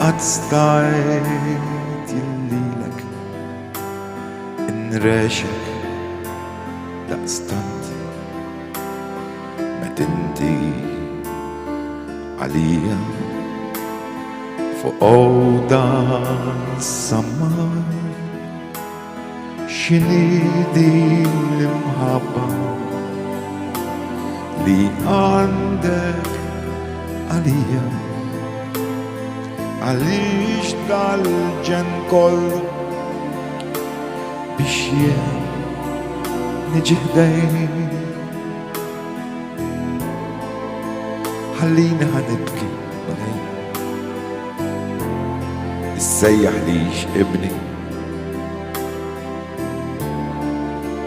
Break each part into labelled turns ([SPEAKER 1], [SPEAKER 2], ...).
[SPEAKER 1] قد ستعيت يليلك انراشك لا استنت ما تنتهي عليا فوق أوضاع السمر شنيدي المحبة اللي عندك عليا عليش دالجن كله بشيء نجهدين خلينا هنبكي ولينا السيح ليش ابني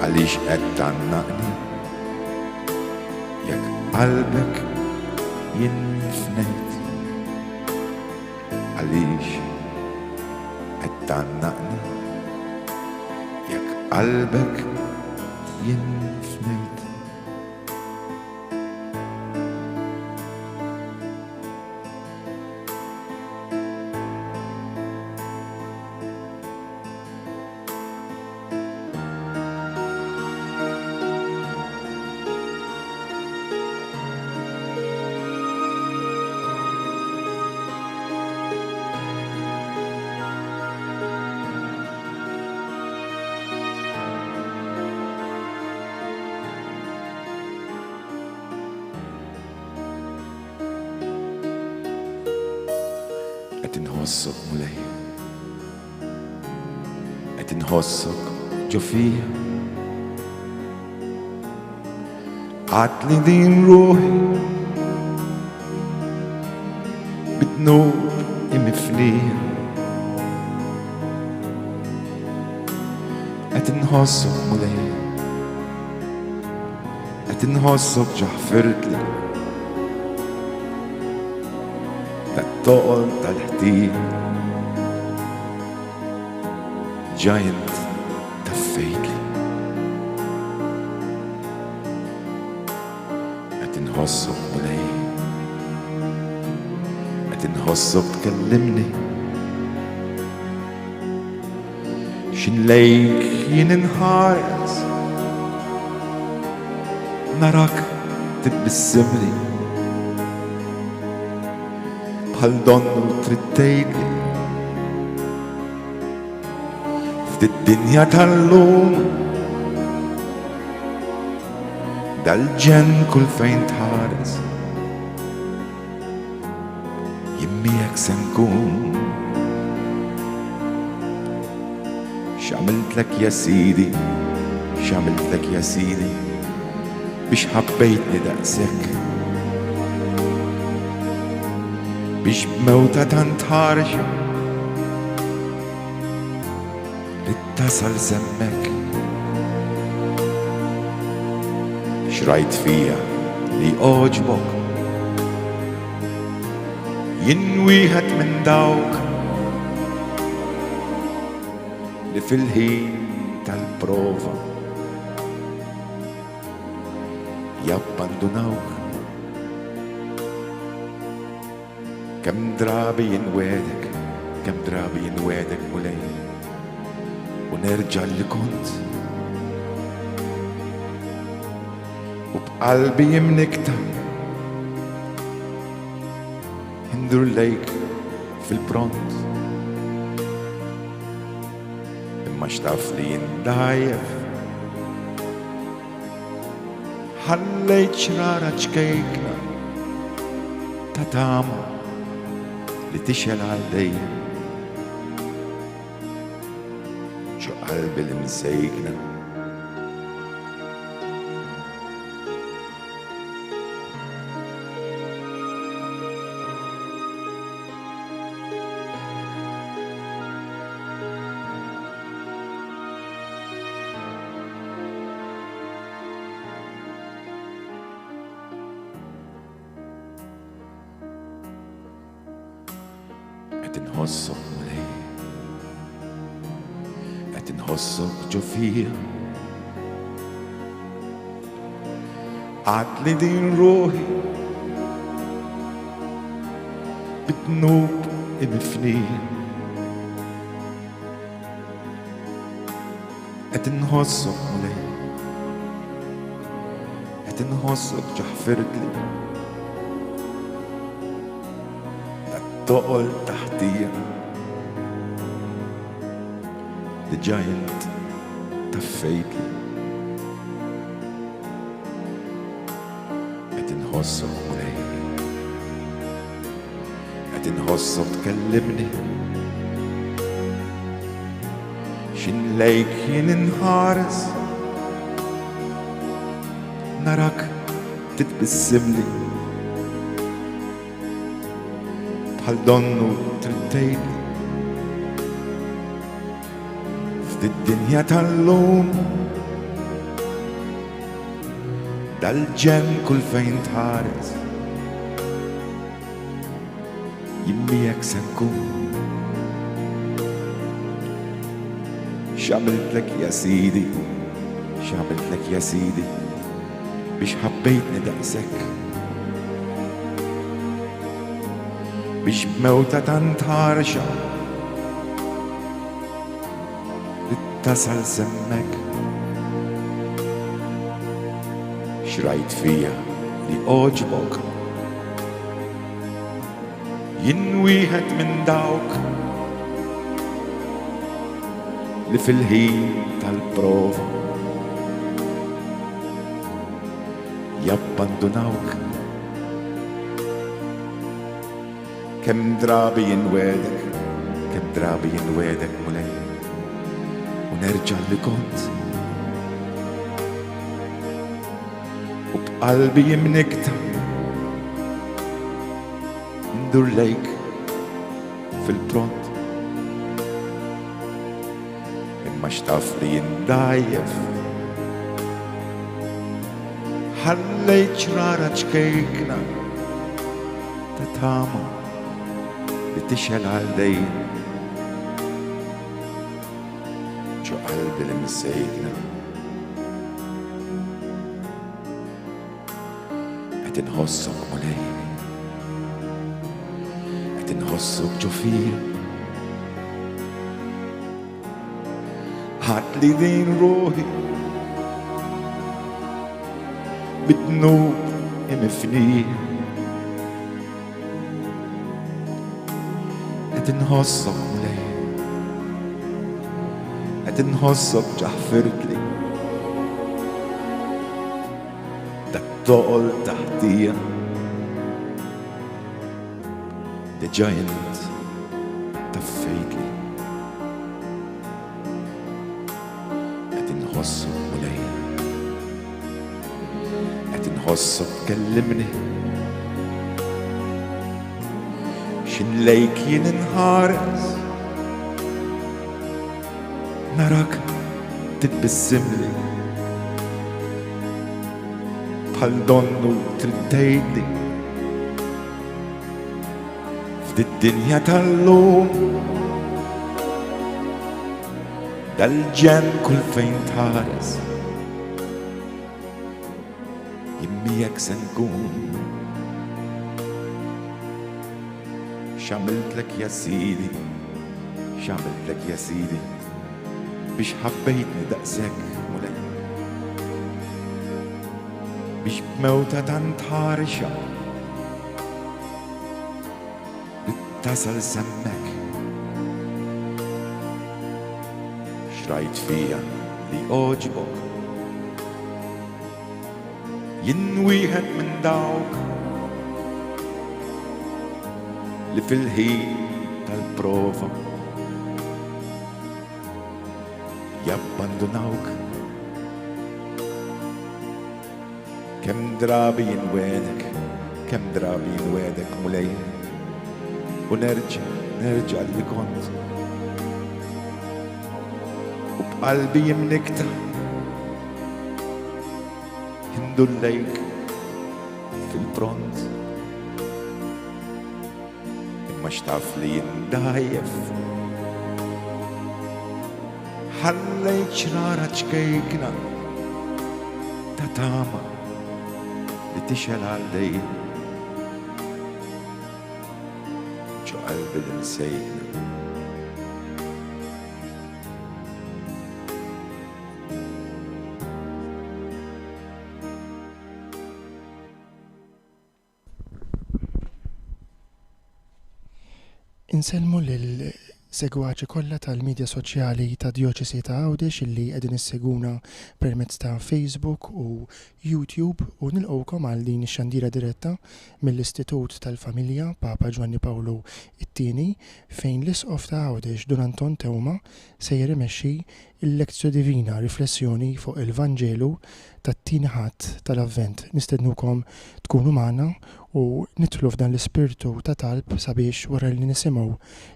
[SPEAKER 1] عليش قد عنقني ياك قلبك ينفنيت عليش قد عنقني ياك قلبك ينفنيت أتنهصك مولاي أتنهصك جوفيا عتلي دين روحي بتنوب مفنية أتنهصك مولاي أتنهصك جحفرتلي تقل تلحتي جاينت تفيتلي أتنهصك مولاي أتنهصك تكلمني شن ليك يننهارز نراك تبسملي هل ضن ترتيلي في الدنيا تلوم ده الجن كل فين تحارس يميك سنكون شعملت لك يا سيدي شعملت لك يا سيدي مش حبيتني دقسك مش بموتة تنتارجة اتصل سمك شريت فيها لأعجبك ينويهت من دوك لفي الهين تالبروفا يبندونوك كم درابي ينوادك كم درابي ينوادك مولاي ونرجع اللي كنت وبقلبي يمنكتك هندر ليك في البرونت لما اشتاف لي يندايف حليت شرارة شكيكنا تتامل لتشهل علي شو قلبي المسيكنا أتنهصك مولاي أتنهصك جوفيا عتلي دين روحي بتنوب imifnija qed inħossok mulej qed inħossok ġaħfirtli toqol taħtija The giant taffejtli qed inħossok mulej qed inħossok tkellimni x'inlejk jien inħares narak titbissimli bħal donnu trittejtli f'did-dinja tal-lum dal-ġen kull fejn tħares jimmijek se nkun x'għamiltlek ja sidi x'għamiltlek ja sidi biex ħabbejtni daqshekk biex b'mewta tant ħarxa tasal semmek xrajt fija li oġbok jien wieħed minn dawk li fil-ħin tal-prova jabbandunawk kemm drabi jinwedek mulej u nerġa' li kont u b'qalbi jimnikta ndur lejk fil-pront imma xtaf li jindajjef ħallejt xrara ċkejkna ta' tama li tixel għal dejn qalbi li msejkna qed inħossok mulej qed inħossok ġo fija ħadli din ruħi bid-dnub imifnija qed inħossok mulej qed inħossok ġaħfirtli dat-toqol taħtija The giant taffejtli qed inħossok mulej qed inħossok tkellimni x'inlejk jien inħares narak titbissimli bħal donnu trittejtli f'did-dinja tal-lum dal-ġen kull fejn tħares jimmijek se nkun x'għamiltlek ja sidi x'għamiltlek ja sidi biex ħabbejtni daqshekk mulej biex b'mewta tant ħarxa tasal semmek xrajt fija li oġbok jien wieħed minn dawk li fil-ħin tal-prova jabbandunawk kemm drabi jinwedek mulej u nerġa' li kont u b'qalbi jimnikta hindur lejk fil-pront imma xtaf li jindajjef ħallejt xrara ċkejkna ta' tama li tixel għal dejn قلبي اللي نسيتنا.
[SPEAKER 2] Inselmu lil-segwaċi kollha tal-medja soċjali ta' Djoċesi ta' Għawdex illi qegħdin isseguna permezz ta' Facebook u YouTube u nilqgħukom għal din ix-xandira diretta mill-Istitut tal-Familja Papa Giovanni Paolo II fejn l-Isqof ta' Għawdex Don Anton Tewma se jirrimexxi il-Lezzju Divina riflessjoni fuq il-Vanġelu tat-tieni ħadd tal-Avvent. Nistednukom tkunu magħna u nidħlu f'dan l-ispirtu ta' talb sabiex wara li nisimgħu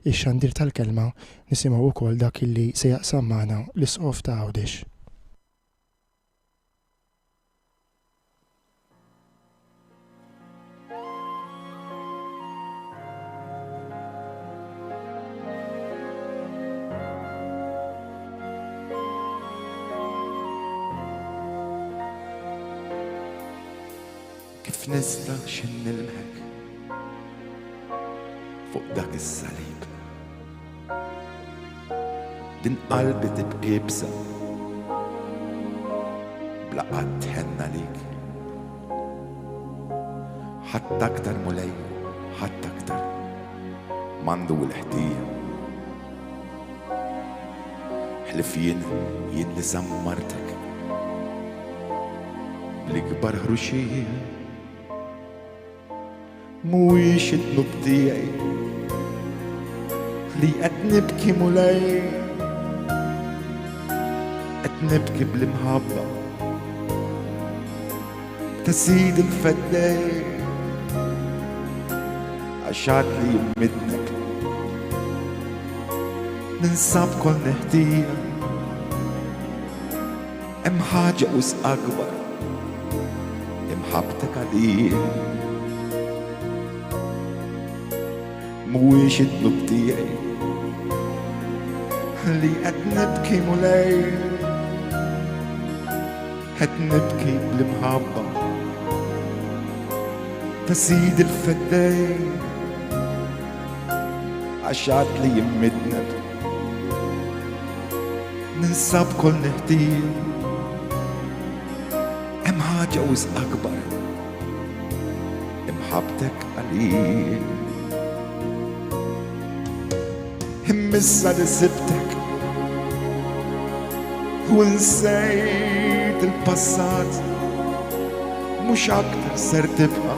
[SPEAKER 2] ix-xandir tal-kelma nisimgħu wkoll dak illi se jaqsam magħna l-Isqof ta' Għawdex.
[SPEAKER 1] Kif nista x'nilmħek fuq dak is-salib, din qalbi tibki bsa bla qatt tħenna lik, ħadd aktar mulej, ħadd aktar m'għandu l-ħtija. Ħlif jien li sammartek bl-ikbar ħruxija. Mhuwiex it-tnub tiegħi li qed nibki mulej, qed nibki bl-imħabba ta' Sidi l-Feddej għax għad li jimmidnek ninsab kol neħtija. Hemm ħaġa wisq akbar imħabtek għalija. Mhuwiex it-tnub tiegħi li qed nibki mulej, qed nibki bl-imħabba ta' Sidi l-Feddej għax għad li jimmidnek ninsab kol neħtija. Hemm ħaġa wisq akbar imħabtek għalija. Immissa li sibtek u nsejt il-passat, mhux aktar ser tibqa'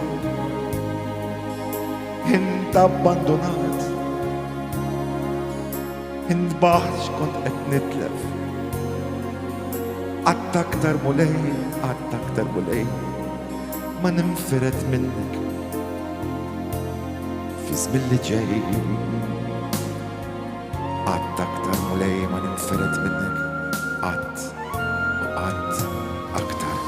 [SPEAKER 1] int abbandonat. Intbaħt x'kont qed nitlef, qatt aktar mulej, qatt aktar mulej ma ninfired minnek fi żmien li ġej. Qatt aktar mulej ma ninfired minnek, qatt u qatt aktar.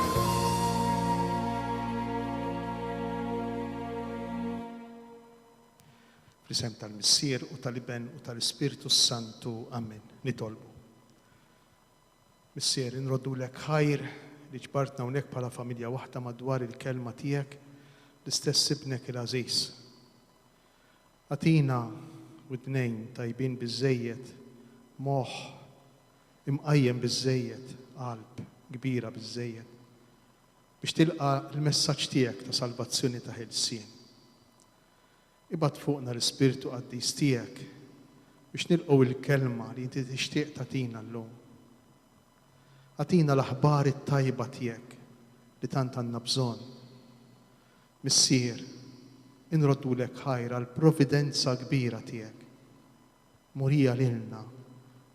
[SPEAKER 3] Fl-isem tal-Missier u tal-Iben u tal-Ispiritu Santu, amen. Nitolbu. Missier, inroddulek ħajr li ġbartna hawnhekk bħala familja waħda madwar il-kelma tiegħek l-istess ibnek il-għażiż. Atina widnejn tajbin biżżejjed, moħħ imqajjem biżżejjed, qalb kbira biżżejjed biex tilqa' l-messaġġ tiegħek ta' salvazzjoni ta' ħelsien. Ibgħat fuqna l-Ispirtu Qaddis tiegħek biex nilqgħu l-kelma li inti tixtieq tagħtina llum. Atina l-aħbar it-tajba tiegħek li tant għandna bżonn. Missier, inroddulek ħajr għall providenza kbira tiegħek. Murija lilna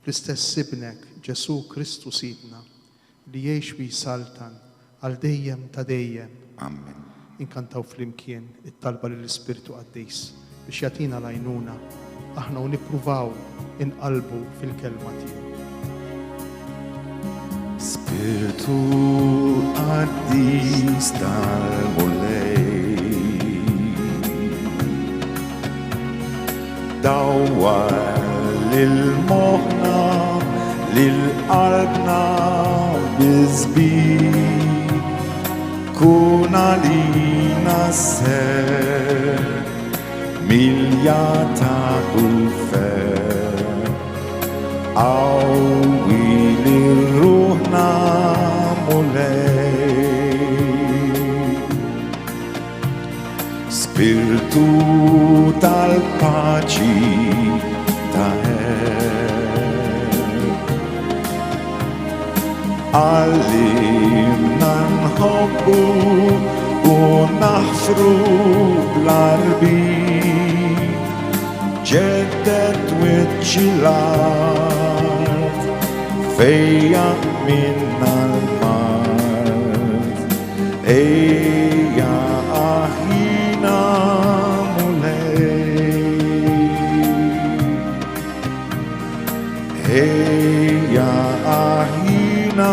[SPEAKER 3] fl-istess ibnek Ġesu Kristu Sidna li jgħix wi saltan għal dejjem ta' dejjem.
[SPEAKER 1] Amen.
[SPEAKER 3] Inkantaw flimkien it-talba lill-Ispirtu Qaddis biex jagħtina l-għajnuna aħna u nippruvaw inqalbu fil-kelma tiegħu.
[SPEAKER 1] Spiritu Qaddis tal-mulej, dawwar lil-moħħna, lil-qalbna biżbir, kun għalina ser milja ta' ufer Għawi li ruħna mulej Spirtu tal-paċi ta' Għallimna nħobbu u naħfru bl-arbi ġeddet wiċċilat fejja minna l-mart Ejja aħina mulej Ejja aħina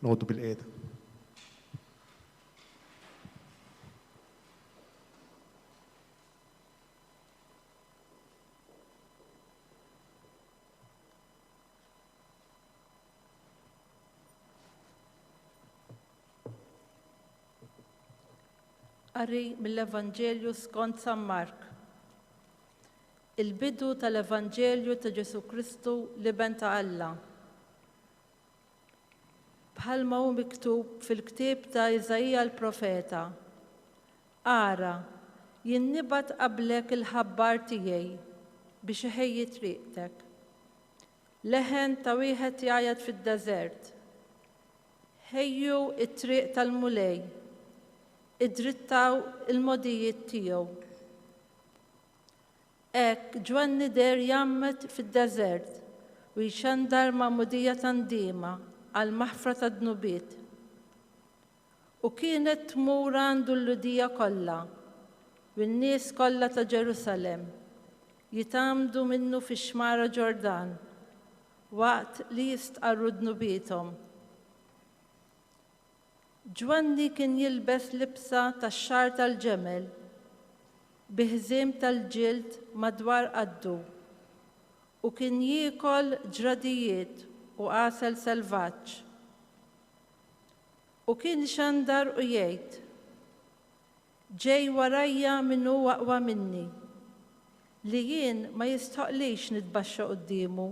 [SPEAKER 3] نقعدوا بالقيادة
[SPEAKER 4] Qari mill-Evanġelju skont San Mark. Il-bidu tal-Evanġelju ta' Ġesu Kristu l-Iben ta' Alla. Bħalma hu miktub fil-ktieb ta' Iżajja l-profeta. Ara, jien nibgħat qablek il-ħabbar tiegħi biex iħejji triqtek. Leħen ta' wieħed jgħajjad fid-deżert. Ħejju it-triq tal-mulej. Idrittaw il-modijiet tiegħu. Hekk Ġwanni der jammet fid-deżert u jxandar ma' modija tandiema għal maħfra ta' dnubiet. U kienet tmur għandu l-ludija kollha u n-nies kollha ta' Ġerusalem jitamdu minnu fix-xmara Ġordan waqt li jistqarru dnubietom. Ġwanni kien jilbes libsa tax-xar tal-ġemel bi ħżiem tal-ġild madwar qaddu u kien jiekol ġradijiet u qasel selvaġġ. U kien ixandar u jgħid: Ġej warajja min hu aqwa minni, li jien ma jistħoqlix nitbaxxa qudiemu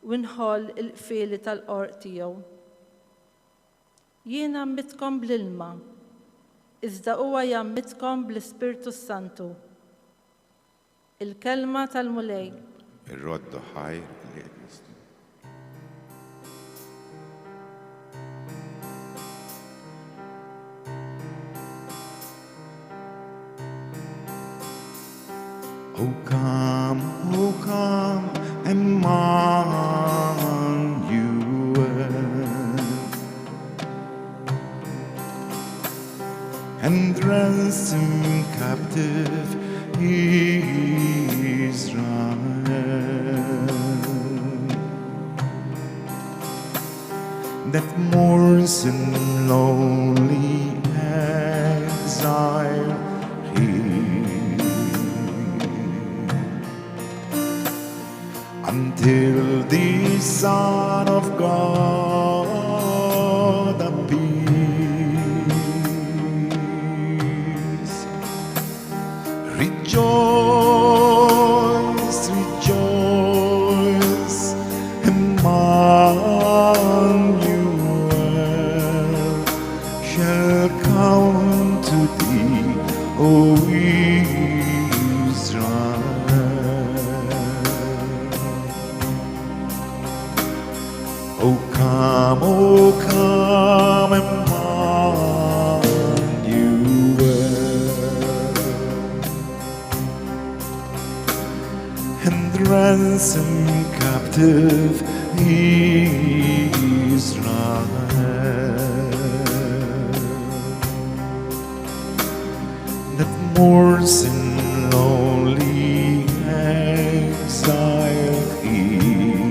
[SPEAKER 4] u nħoll il-qfieli tal-qorq tiegħu. Jien għammitkom bl-ilma, iżda huwa jammitkom bl-Ispirtu Santu. Il-kelma tal-mulej.
[SPEAKER 1] الرد حي اللي يتنسي. Oh come, Emmanuel, and ransom captive Israel, that mourns in lonely exile here, until the Son of God appears. Rejoice, rejoice, Emmanuel shall come to thee, O Israel. O come, Emmanuel, and ransom captive Israel, that mourns in lonely exile here,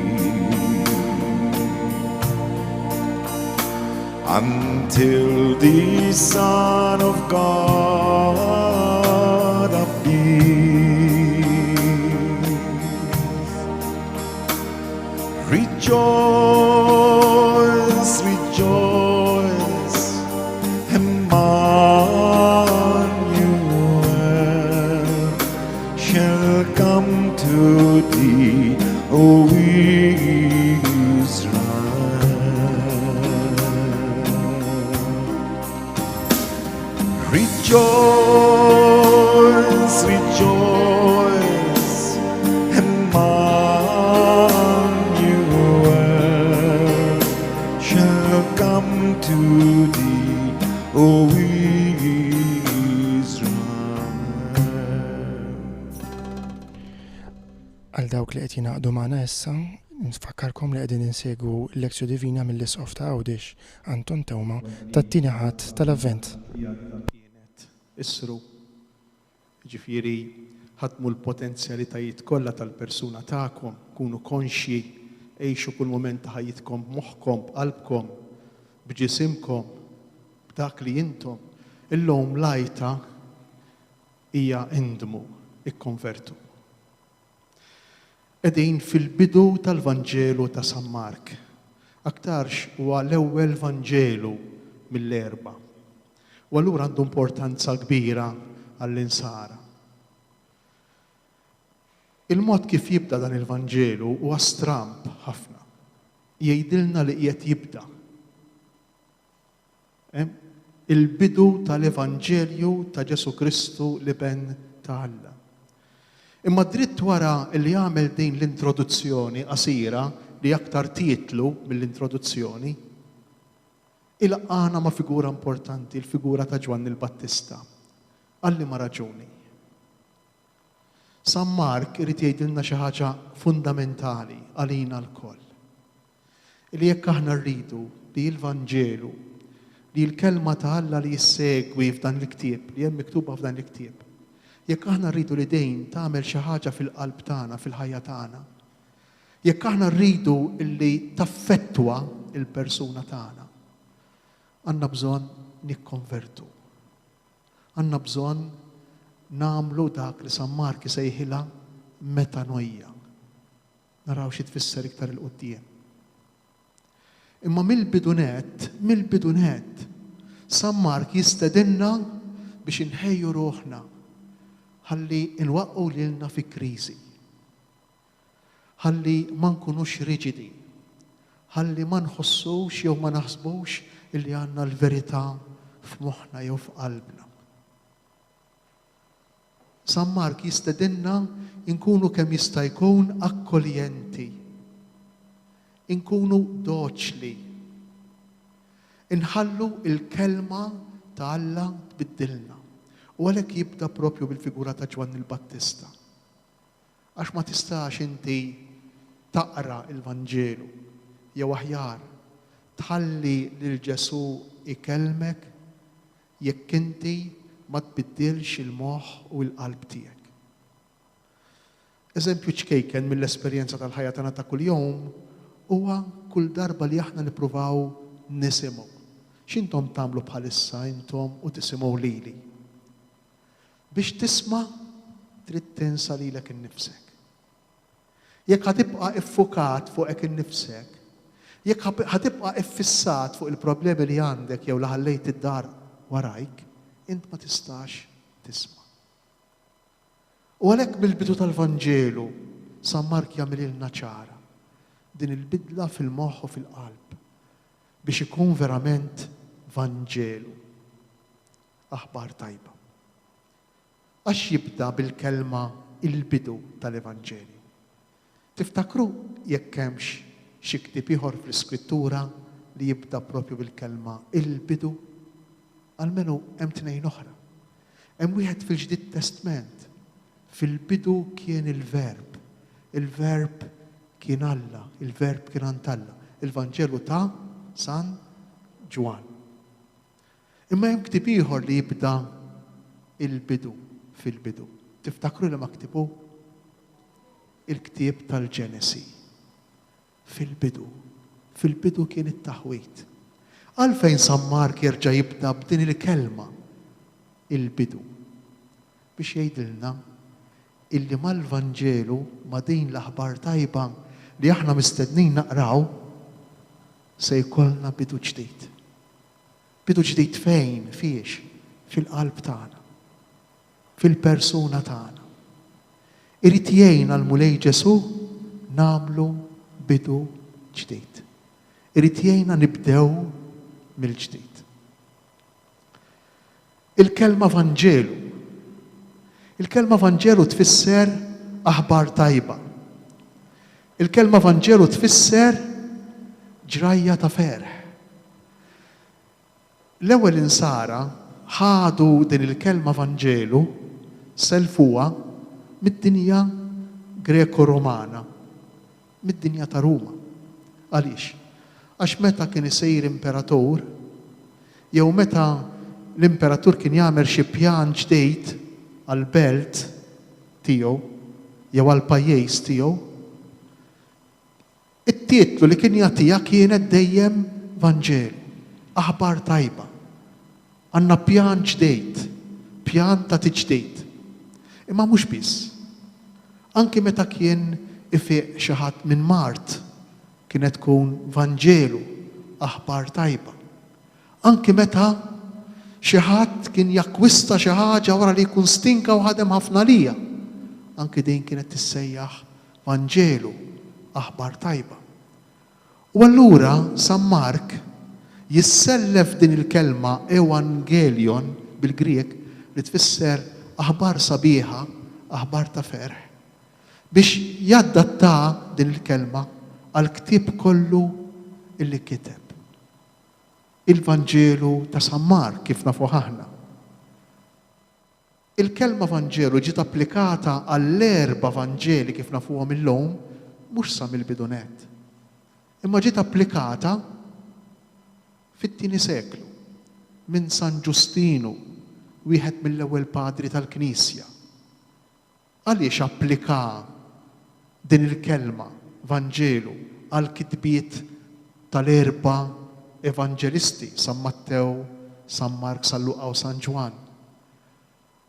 [SPEAKER 1] until the Son of God appears. Rejoice, rejoice, Emmanuel shall come to thee, O Israel.
[SPEAKER 2] Għal dawk li qed jingħaqdu magħna issa, nfakkarkom li qegħdin insegwu l-Leksju Divina mill-Isqof ta' Għawdex Anton Tewma tat-tieni ħadd tal-Avvent.
[SPEAKER 3] Kienet isru, ġifieri ħadmu l-potenzjalitajiet kollha tal-persuna tagħkom, kunu konxji, għejxu kull mument ta' ħajjitkom b'moħħkom, b'qalbkom, b'ġisimkom, b'dak li intom. Illum lajta hija indmu, ikkonvertu. Qegħdin fil-bidu tal-Vanġelu ta' San Mark. Aktarx huwa l-ewwel Vanġelu mill-erba'. U allura għandu importanza kbira għall-insara. Il-mod kif jibda dan il-Vanġelu huwa stramp ħafna. Jgħidilna li qiegħed jibda. Il-bidu tal-Evanġelju ta' Ġesu Kristu li ben ta' Alla. Imma dritt wara li jagħmel din l-introduzzjoni qasira li aktar titlu mill-introduzzjoni, ilqana ma' figura importanti, il-figura ta' Ġwann il-Battista. Għalli ma' raġuni. San Mark irid jgħidilna xi ħaġa fundamentali għalina l-koll. Li jekk aħna rridu li l-Vanġelu, li l-kelma ta' Alla li jissegwi f'dan l-ktieb, li hemm miktuba f'dan l-ktieb, jekk aħna rridu li dejn tagħmel xi ħaġa fil-qalb tagħna, fil-ħajja tagħna, jekk aħna rridu li taffettwa il-persuna tagħna, għandna bżonn nikkonvertu. Għandna bżonn nagħmlu dak li San Mark isejħilha metanoia. Naraw xi tfisser iktar il-qudiem. Imma mill-bidunet, San Mark jistedinna biex inħejju ruħna ħalli nwaqqgħu lilna fi kriżi. Ħalli ma nkunux riġidi. Ħalli ma nħossux jew ma naħsbux illi għandna l-verità f'moħħna jew f'qalbna. San Mark jistedinna nkunu kemm jista' jkun akkoljenti. Inkunu doċli. Inħallu il-kelma ta' Alla tbiddilna. U għalhekk jibda propju bil-figura ta' Ġwann il-Battista. Għax ma tistax inti taqra il-Vanġelu jew aħjar tħalli lil Ġesu ikellmek jekk inti ma tbiddilx il-moħħ u l-qalb tiegħek. Eżempju ċkejken mill-esperjenza tal-ħajja tagħna ta' kuljum huwa kull darba li aħna nippruvaw nisimgħu. X'intom tagħmlu bħalissa intom u tisimgħu lili. Biex tisma' trid tinsa lilek innifsek. Jekk ħatibqa' iffukat fuqek innifsek, jekk ħatibqa' iffissat fuq il-problemi li għandek jew li ħallejt id-dar warajk, int ma tistax tisma'. U għalhekk bil-bidu tal-Vanġelu San Mark jagħmililna ċara din il-bidla fil-moħħ u fil-qalb biex ikun verament Vanġelu. Aħbar tajba. Għax jibda bil-kelma il-bidu tal-Evanġeli. Tiftakru jekk hemmx xi ktieb ieħor fl-Iskrittura li jibda propju bil-kelma il-bidu? Almenu hemm tnejn oħra. Hemm wieħed fil-Ġdid Testament. Fil-bidu kien il-Verb. Il-Verb kien Alla, il-Verb kien Antalla. Il-Vanġelu ta' San Ġwann. Imma hemm ktieb ieħor li jibda il-bidu fil-bidu. Tiftakru li ma ktibu? Il-ktieb tal-Ġenesi. Fil-bidu. Fil-bidu kien it-taħwit. Għalfejn San Mark jerġa' jibda b'din il-kelma il-bidu biex jgħidilna illi mal-Vanġelu ma' din l-aħbar tajba li aħna mistednin naqraw se jkollna bidu ġdid. Bidu ġdid fejn? Fiex? Fil-qalb tagħna. Fil-persuna tagħna. Irid jgħinna l-mulej Ġesu nagħmlu bidu ġdid. Irid jgħinna nibdew mill-ġdid. il-kelma Vanġelu. Il-kelma Vanġelu tfisser aħbar tajba. Il-kelma Vanġelu tfisser ġrajja ta' ferħ. L-ewwel insara ħadu din il-kelma Vanġelu selfuha mid-dinja Greko-Romana, mid-dinja ta' Ruma. Għaliex? Għax meta kien isir imperatur, jew meta l-imperatur kien jagħmel xi pjan ġdejt għall-belt tiegħu jew għall-pajjiż tiegħu, it-titlu li kien jagħtiha kienet dejjem Vanġelu, aħbar tajba. Għandna pjan ġdejt, pjan ta' tiġdejt. Imma mhux biss. Anki meta kien ifiq xi ħadd minn Mart, kienet tkun Vanġelu, aħbar tajba. Anki meta xi ħadd kien jakkwista xi ħaġa wara li jkun stinka u ħadem ħafna lija, anki din kienet tissejjaħ Vanġelu, aħbar tajba. U allura San Mark jissellef din il-kelma Evangelion bil-Griek li tfisser aħbar sabiħa, aħbar ta' ferħ, biex jaddatta din il-kelma għal ktieb kollu illi kiteb. Il-Vanġelu ta' San Mark kif nafu aħna. Il-kelma Vanġelu ġiet applikata għall-4 Vanġeli kif nafuhom illum mhux sa mill-bidunet. Imma ġiet applikata fit-tieni seklu minn San Ġustinu, wieħed mill-ewwel padri tal-Knisja. Għaliex applika din il-kelma Vanġelu għal kitbiet tal-4 Evanġelisti, San Mattew, San Mark, San Luqa u San Ġwan.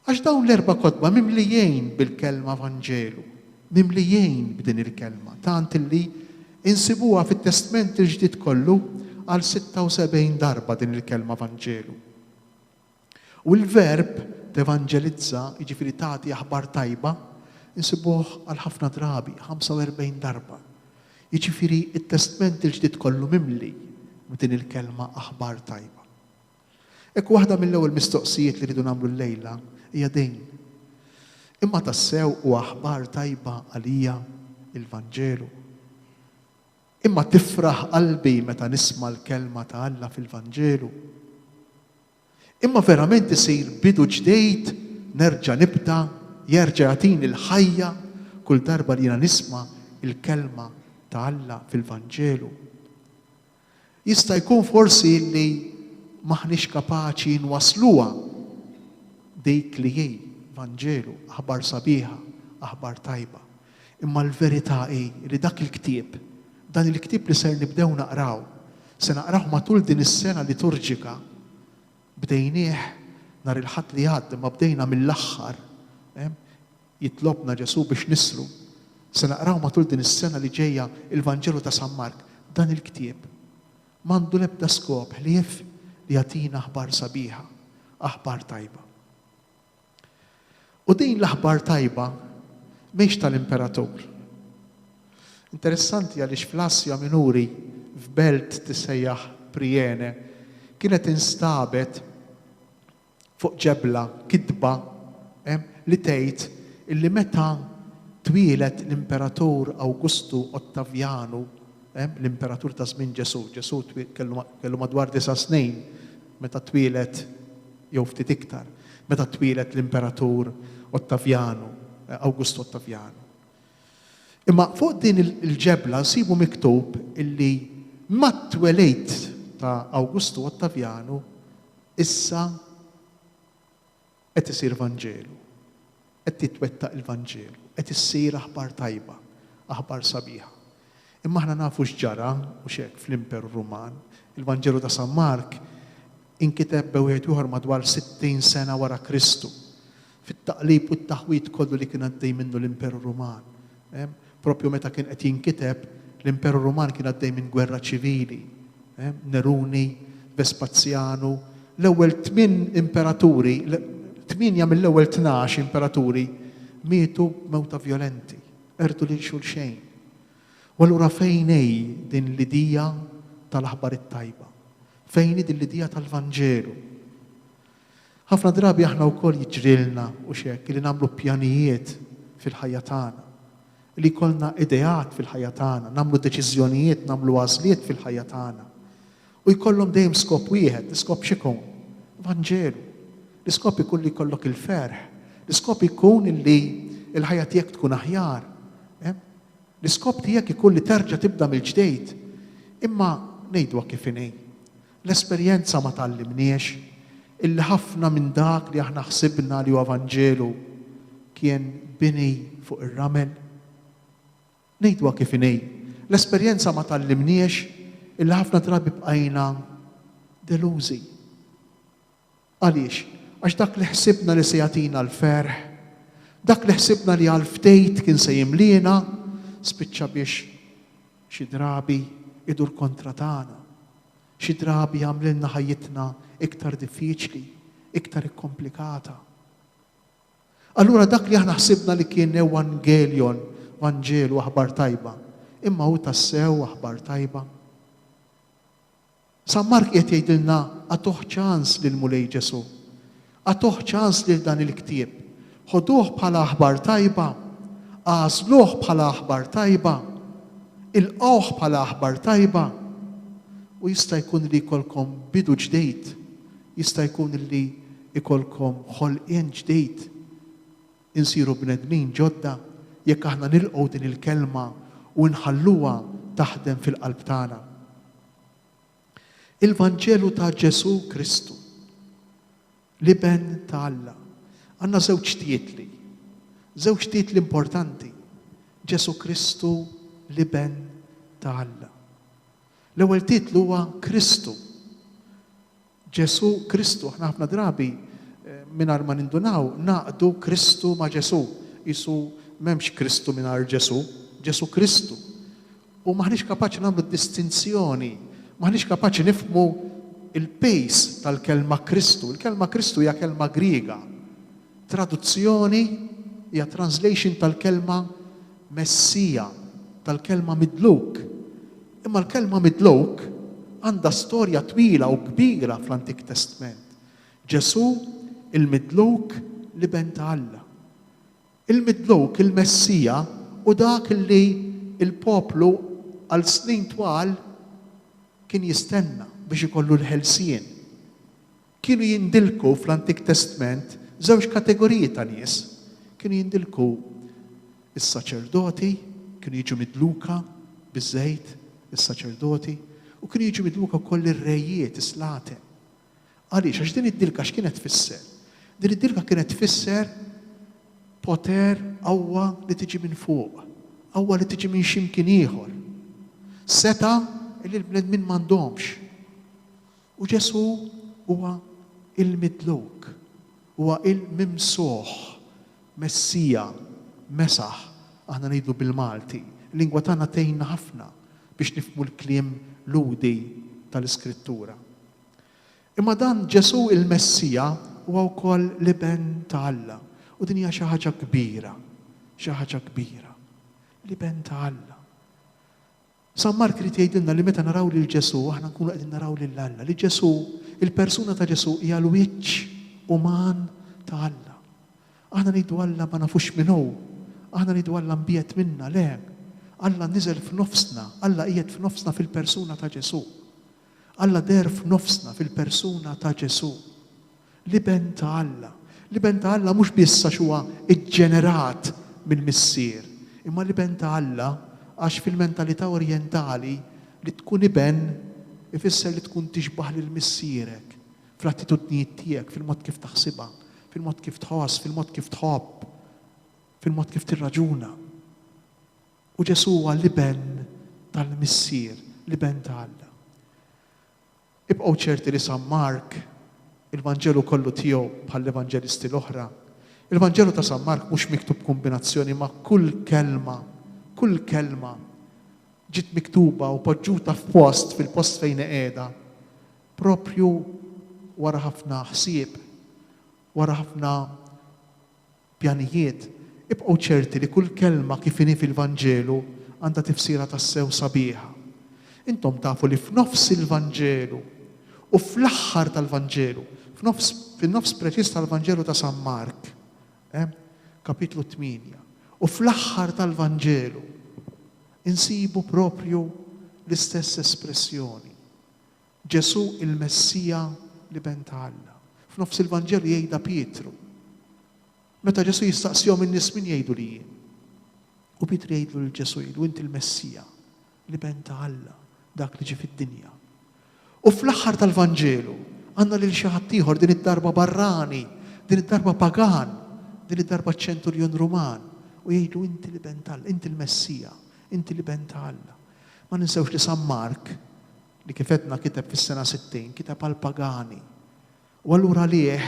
[SPEAKER 3] Għax dawn l-4 kotba mimlijien bil-kelma Vanġelu, mimlijien b'din il-kelma, tant li insibuha fit-Testament il-ġdid kollu għal 76 darba din il-kelma Vanġelu. U l-verb tevanġelizza, jiġifieri tagħti aħbar tajba, insibuh għal ħafna drabi, 45 darba. Jiġifieri it-Testament il-ġdid kollu mimli din il-kelma aħbar tajba. Ekk waħda mill-ewwel mistoqsijiet li rridu nagħmlu llejla hija din. Imma tassew u aħbar tajba għalija il-Vanġelu. Imma tifraħ qalbi meta nisma' l-kelma ta' Alla fil-Vanġelu. Imma verament isir bidu ġdejt, nerġa' nibda, jerġa' jagħtini l-ħajja kull darba li jiena nisma' il-kelma ta' Alla fil-Vanġelu. Jista' jkun forsi li maħniex kapaċi nwasluha dik li hi Vanġelu, aħbar sabiħa, aħbar tajba. Imma l-verità hi li dak il-ktieb, dan il-ktieb li ser nibdew naqraw, se naqraw matul din is-sena liturġika, bdejnieh nhar il-ħadd li għadda, ma bdejna mill-aħħar, jitlobna Ġesu biex nisru. Se naqraw matul din is-sena li ġejja il-Vanġelu ta' San Mark, dan il-ktieb m'għandu l-ebda skop ħlief li jagħtina aħbar sabiħa, aħbar tajba. U din l-aħbar tajba mhix tal-imperatur. Interessanti għaliex fl-Asja Minuri f'belt tissejjaħ Priene kienet instabet fuq ġebla kitba li tgħid illi meta twilet l-imperatur Awgustu Ottavianu, l-imperatur ta' żmien Ġesu kellu madwar 9 snin meta twilet jew ftit iktar, meta twilet l-imperatur Ottavianu, Awgustu Ottavianu. Imma fuq din il-ġebla nsibu miktub illi ma twelejt ta' Awgustu Ottavianu issa qed isir Vanġelu, qed titwettaq il-Vanġelu, qed issir aħbar tajba, aħbar sabiħa. Imma aħna nafu x'ġara u x'hekk fl-Imperu Ruman, il-Vanġelu ta' San Mark inkiteb b'wieħed ieħor madwar 60 sena wara Kristu, fit-taqlib u t-taħwit kollu li kien għaddej minnu l-Imperu Ruman. Propju meta kien qed jinkiteb, l-Imperu Ruman kien għaddej minn gwerra ċivili. Neruni, Vespazjanu, l-ewwel 8 imperaturi, 8 mill-ewwel 12 imperaturi mietu mewta violenti, erdu lil xulxejn. U allura fejn din l-idija tal-aħbar it-tajba? Fejn din l-idija tal-Vanġelu? Ħafna drabi aħna wkoll jiġrilna u xek li nagħmlu pjanijiet fil-ħajja tagħna, li jkollna ideat fil-ħajja tagħna, nagħmlu deċiżjonijiet, nagħmlu għażliet fil-ħajja tagħna. U jkollhom dejjem skop wieħed, l-iskop x'ikun? Vanġelu. L-iskop ikun li jkollok il-ferħ, l-iskop ikun li l-ħajja tiegħek tkun aħjar. L-iskop tiegħek ikun li terġa' tibda mill-ġdejd. Imma ngħidwa kif inhi. L-esperjenza ma tallimniex illi ħafna minn dak li aħna ħsibna li huwa Vanġelu kien bini fuq ir-ramel. Ngħidwa kif inhi. L-esperjenza ma tallimniex illi ħafna drabi bqajna delużi. Għaliex? Għax dak li ħsibna li se jagħtina l-ferħ, dak li ħsibna li għal-ftejt kien se jimlina, spiċċa biex xi drabi idur kontra tagħna. Xi drabi għamlilna ħajjitna iktar diffiċli, iktar ikkomplikata. Allura dak li aħna ħsibna li kien ewangeljon, Vanġelu aħbar tajba, imma hu tassew aħbar tajba. San Mark qed jgħidilna għatuh ċans lil mulej Ġesu, għatuh ċans lil dan il-ktieb, ħoduh bħala aħbar tajba, għażluh bħala aħbar tajba, ilqawh bħala aħbar tajba, u jista' jkun li jkollkom bidu ġdejd, jista' jkun li jkollkom ħolqien ġdejd, insiru bnedmin ġodda jekk aħna nilqgħu din il-kelma u nħalluha taħdem fil-qalb tagħna. Il-Vanġelu ta' Ġesu Kristu, liben ta' Alla. Għandna żewġ tietli importanti. Ġesu Kristu, liben ta' Alla. L-ewwel titlu huwa Kristu. Ġesu Kristu, aħna ħafna drabi mingħajr ma nindunaw naqdu Kristu ma' Ġesu. Isu m'hemmx Kristu mingħajr Ġesu, Ġesu Kristu. U maħniex kapaċi nagħmlu distinzjoni, maħniex kapaċi nifhmu il-pejs tal-kelma Kristu. Il-kelma Kristu hija kelma Griega. Traduzzjoni hija translation tal-kelma Messija, tal-kelma Midluk. Imma l-kelma Midluk għandha storja twila u kbira fl-Antik Testament. Ġesu il-Midluk liben ta' Alla. Il-Midluk, il-Messija, u dak li il-poplu għal snin twal kien jistenna biex ikollu l-ħelsien. Kienu jindilku fl-Antik Testament żewġ kategoriji ta' nies. Kienu jindilku is-saċerdoti, kienu jiġu midluka biż-żejt, is-saċerdoti, u kienu jiġu midluka wkoll ir-rejiet, is-slaten. Għaliex, għax din id-dilka x'kienet tfisser? Din id-dilka kienet tfisser poter qawwa li tiġi minn fuq, qawwa li tiġi minn x'imkien ieħor. Seta' li l-bnedmin m'għandhomx. U Ġesu huwa il-Midluk, huwa il-Mimsuħ, Messija, Mesaħ, aħna ngħidu bil-Malti. Lingwa tagħna tgħinna ħafna biex nifhmu l-kliem ludi tal-Iskrittura. Imma dan Ġesu il-Messija huwa wkoll liben ta' Alla. U din hija xi ħaġa kbira, liben ta' Alla. San Mark irid jgħidilna li meta naraw lil Ġesu aħna nkunu qegħdin naraw lil Alla. Li Ġesu, il-persuna ta' Ġesu hija l-wiċċ uman ta' Alla. Aħna ngħidu Alla ma nafux min hu, aħna ngħidu Alla mbiet minna, le. Alla niżel f'nofsna, Alla qiegħed f'nofsna fil-persuna ta' Ġesu. Alla der f'nofsna fil-persuna ta' Ġesu. Liben ta' Alla. Liben ta' Alla mhux biss għax huwa iġġenerat mill-missier, imma liben ta' Alla għax fil-mentalità orjentali li tkun iben ifisser li tkun tixbaħ lil missierek fl-attitudnijiet tiegħek, fil-mod kif taħsibha, fil-mod kif tħoss, fil-mod kif tħobb, fil-mod kif tirraġuna. U Ġesu huwa liben tal-missier, liben ta' Alla. Ibqgħu ċerti li San Mark il-Vanġelu kollu tiegħu bħall-Evanġelisti l-oħra. Il-Vanġelu ta' San Mark mhux miktub kombinazzjoni ma' kull kelma ġiet miktuba u poġġuta f'post fil-post fejn qiegħda. Propju wara ħafna ħsieb, wara ħafna pjanijiet. Ibqgħu ċerti li kull kelma kif inhi fil-Vanġelu għandha tifsira tassew sabiħa. Intom tafu li f'nofs il-Vanġelu u fl-aħħar tal-Vanġelu, f'nofs fin-nofs preċiż tal-Vanġelu ta' San Mark, kapitlu 8. U fl-aħħar tal-Vanġelu insibu propju l-istess espressjoni. Ġesu il-Messija li ben ta' Alla. F'nofs il-Vanġelu jgħidha Pietru. Meta Ġesu jistaqsihom in-nies min jgħidu li jien. U Pietru jgħidlu lil Ġesu jgħidu inti il-Messija li ben ta' Alla, dak li ġi fid-dinja. U fl-aħħar tal-Vanġelu għandna lil xi ħadd ieħor din id-darba barrani, din id-darba pagan, din id-darba ċenturjon Ruman u jgħidu inti li ben ta' Alla, inti il-Messija, inti li ben ta' Alla. Ma ninsewx li San Mark li kifetna kiteb fis-sena 60 kiteb għal pagani. U allura lieh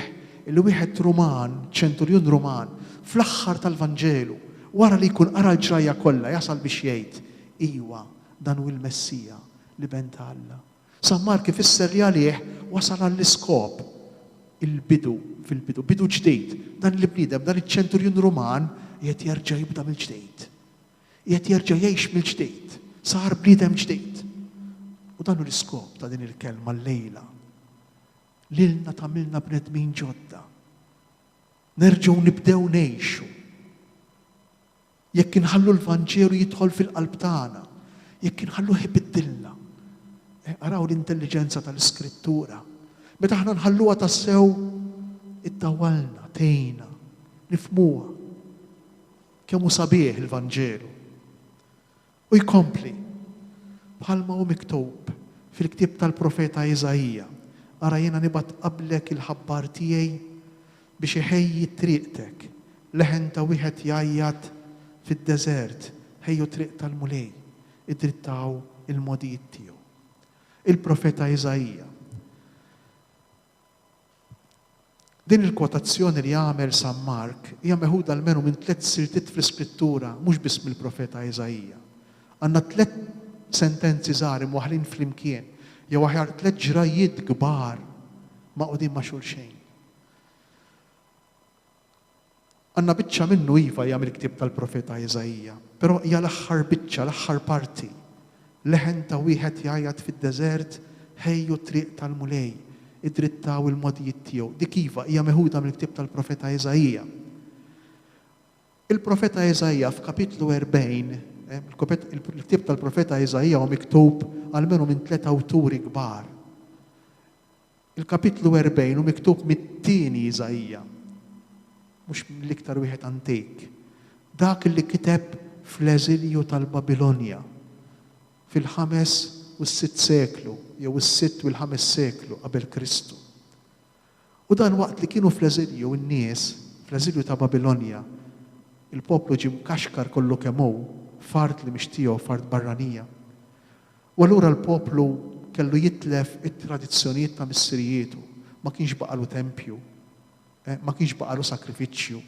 [SPEAKER 3] il-wieħed Ruman, ċenturjon Ruman, fl-aħħar tal-Vanġelu, wara li jkun qara l-ġrajja kollha jasal biex jgħid iwa dan hu l-Messija li ben ta' Alla. San Mark ifisser li għalih wasal għall-iskop il-bidu fil-bidu, bidu ġdejt. Dan li bniedem, dan iċ-ċenturjon Ruman qiegħed jerġa' jibda mill-ġdejt. Qiegħed jerġa' jgħix mill-ġdejt. Sar bniedem ġdejt. U dan hu l-iskop ta' din il-kelma llejla. Lilna tagħmilna bnedmin ġodda. Nerġgħu nibdew ngħixu. Jekk inħallu l-Vanġelu jidħol fil-qalb tagħna, jekk inħalluh ibiddilna. Araw l-intelligenza tal-Iskrittura. Meta aħna nħalluha tassew iddawwalna, tgħinna, nifhmuha. Kemm hu sabiħ il-Vanġelu. U jkompli bħalma hu miktub fil-ktieb tal-Profeta Iżajija. Ara jiena nibgħat qablek il-ħabbar tiegħi biex iħejji triqtek. Leħen ta' wieħed jgħajjad fid-deżert, ħejju triq tal-mulej, idrittaw il-modijiet tiegħu. Il-Profeta Iżajija. Din il-kwotazzjoni li jagħmel San Mark hija meħuda almenu minn 3 siltiet fl-Iskrittura, mhux biss mill-Profeta Iżajija. Għandna 3 sentenzi żgħar imwaħħlin flimkien, jew aħjar 3 ġrajiet kbar maqudin ma' xulxejn. Għandna biċċa minnu iva hija mill-ktieb tal-Profeta Iżajija, però hija l-aħħar biċċa, l-aħħar parti. Leħen ta' wieħed jgħajjad fid-deżert ħejju triq tal-mulej, idrittaw il-modijiet tiegħu. Dik iva hija meħuda mill-ktieb tal-Profeta Iżajija. Il-Profeta Iżajija f'kapitlu 40, il-ktieb tal-Profeta Iżajija huwa miktub almenu minn 3 awturi kbar. Il-kapitlu 40 hu miktub mit-tieni Iżajija, mhux mill-iktar wieħed antik. Dak li kiteb fl-eżilju tal-Babilonja fil-5 u s-6 seklu, jew is-6 u l-5 seklu qabel Kristu. U dan waqt li kienu fl-eżilju n-nies, fl-eżilju ta' Babilonja, il-poplu ġie mkaxkar kollu kemm hu, fard li mhix tiegħu, fard barranija. U allura l-poplu kellu jitlef it-tradizzjonijiet ta' missirietu, ma kienx baqalu tempju, ma kienx baqalu sakrifiċċju,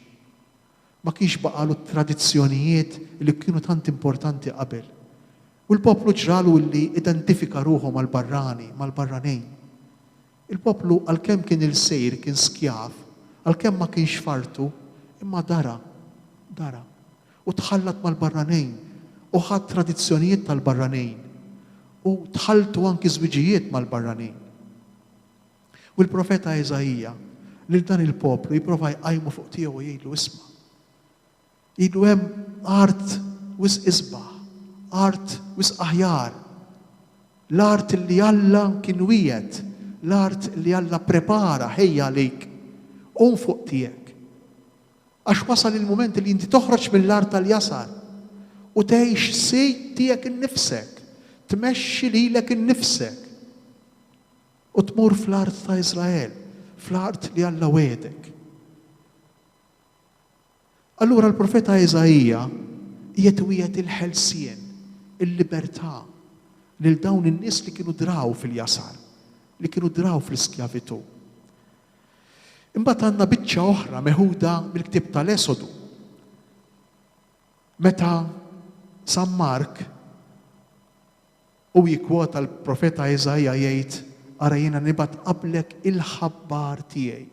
[SPEAKER 3] ma kienx baqalu tradizzjonijiet li kienu tant importanti qabel. U l-poplu ġralu li identifika ruħu mal-barrani, mal-barranejn. Il-poplu għalkemm kien il-sejr, kien skjav, għalkemm ma kienx fartu, imma dara. U tħallat mal-barranejn, u ħadd tradizzjonijiet tal-barranejn, u tħalltu anki żwiġijiet mal-barranejn. U l-Profeta Iżajija lil dan il-poplu jipprova jqajmu fuq tiegħu jgħidlu isma'. Jgħidlu hemm art wis isbaħ. Art wis aħjar, l-art li Alla kien wiegħed, l-art li Alla prepara ħejja għalik, fuq tiegħek. Għax wasal il-moment li inti toħroġ mill-art tal-jasar u tgħix sejt tiegħek innifsek, tmexxi lilek innifsek u tmur fl-art ta' Iżrael, fl-art li Alla wedek. Allura l-Profeta Iżajija jitwiet il-ħelsien, il-libertà lil dawn in-nies li kienu draw fil-jasar, li kienu draw fl-iskjavitu. Imbagħad għandna biċċa oħra meħuda mill-ktieb tal-Esodu. Meta San Mark u jikwota l-Profeta Iżajja jgħid ara jiena nibgħat qablek il-ħabbar tiegħi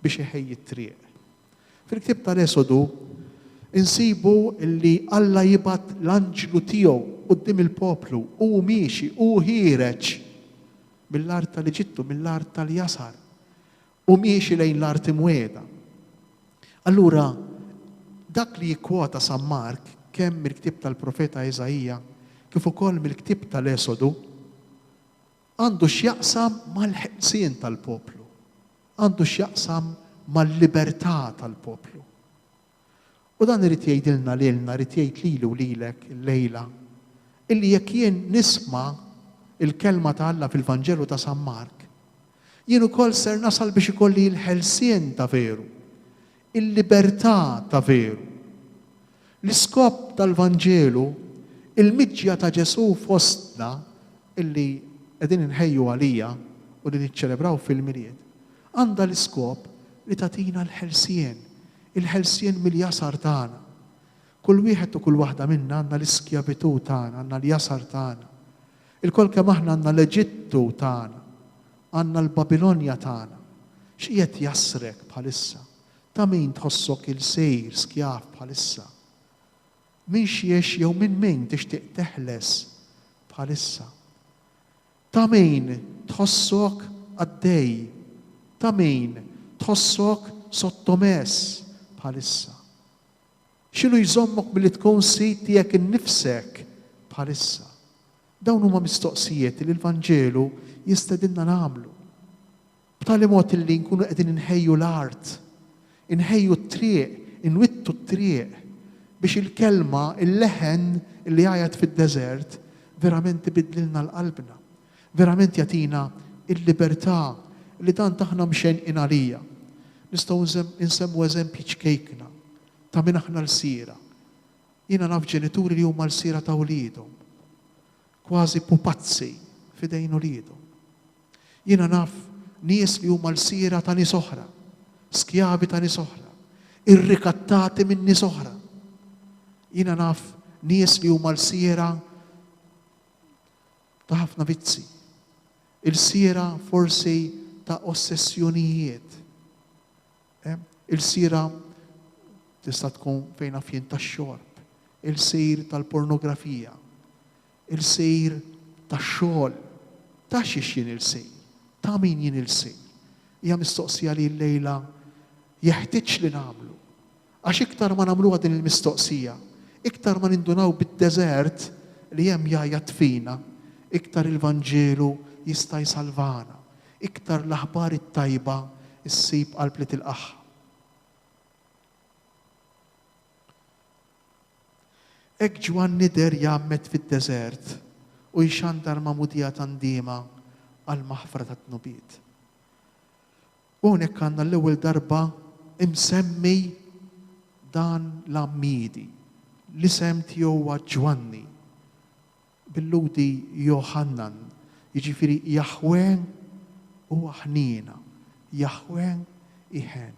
[SPEAKER 3] biex iħejji t-triq. Fil-ktieb tal-Esodu insibu li Alla jibgħat l-anġlu tiegħu quddiem il-poplu u miexi u ħireġ mill-art tal-Eġittu, mill-art tal-jasar. u miexi lejn l-arti mweda. Allura, dak li jikkwota San Mark kemm mill-ktib tal-profeta Eżajija kif ukoll mill-ktib tal-Esodu għandu x'jaqsam mal-ħelsien tal-poplu, għandu x'jaqsam mal-libertà tal-poplu. U dan irid jgħidilna lilna, irid jgħid lilu lilek illejla, illi jekk jien nisma' il-kelma ta' Alla fil-Vanġelu ta' San Mark, jien ukoll ser nasal biex ikolli l-ħelsien ta' veru, il-libertà ta' veru. L-iskop tal-Vanġelu, il-miġja ta' Ġesu fostna illi qegħdin inħejju għalija u li niċċelebraw fil-milied, għandha l-iskop li tagħtina l-ħelsien, il-ħelsien mill-jasar tagħna. Kull wieħed u kull waħda minna għandna l-iskjavitu tagħna, għandna l-jasar tagħna. Il-kol kemm aħna għandna l-Eġittu tagħna, għandna l-Babilonja tagħna. X'qiegħed jasrek bħalissa? Ta' min tħossok il-sejr skjaf bħalissa? Min xiex jew min tixtieq teħles bħalissa? Ta' min tħossok għaddej? Ta' min tħossok sottomess bħalissa? X'inhu jżommok milli tkun sit tiegħek innifsek bħalissa? Dawn huma mistoqsijiet li l-Vanġelu jistedinna nagħmlu. B'tali mod illi nkunu qegħdin inħejju l-art, inħejju t-triq, inwittu t-triq biex il-kelma, il-leħen li għajat fid-deżert verament ibidlilna l-qalbna, verament jatina il-libertà li dan taħna mxenqin għalija. Nistgħu nsemmu eżempji ċkejkna ta' min aħna l-sira. Jiena naf ġenituri li huma l-sira ta' wliedhom, kważi pupazzi fidejn uliedhom. Jiena naf nies li huma l-sira ta' nies oħra, skjavi ta' nies oħra, irrikattati minn nies oħra. Jiena naf nies li huma l-sira ta' ħafna vizzi, il-sira forsi ta' ossessjonijiet. Il-sira tista' tkun fejn affjien tax-xorb, il-sejr tal-pornografija, il-sejr tax-xogħol. Ta' xiex jien il-sejr? Ta' min jien il-sejr? Hija mistoqsija li l-lejla jeħtieġ li nagħmlu. Għax iktar ma nagħmluha din il-mistoqsija, iktar ma nindunaw bid-deżert li hemm jgħajjat fina, iktar il-Vanġelu jista' jsalvana, iktar l-aħbar it-tajba issib qalb li tilqaħħa. Hekk Ġwanni der jgħammet fid-deżert u jxandar ma' mudija tandima għal maħfra ta' tnubiet. U hawnhekk għandna l-ewwel darba imsemmi dan l-ammidi. L-isem tiegħu huwa Ġwanni. Bil-ludi Johannan, jiġifieri Jaħwen huwa ħniena, Jaħwen iħen.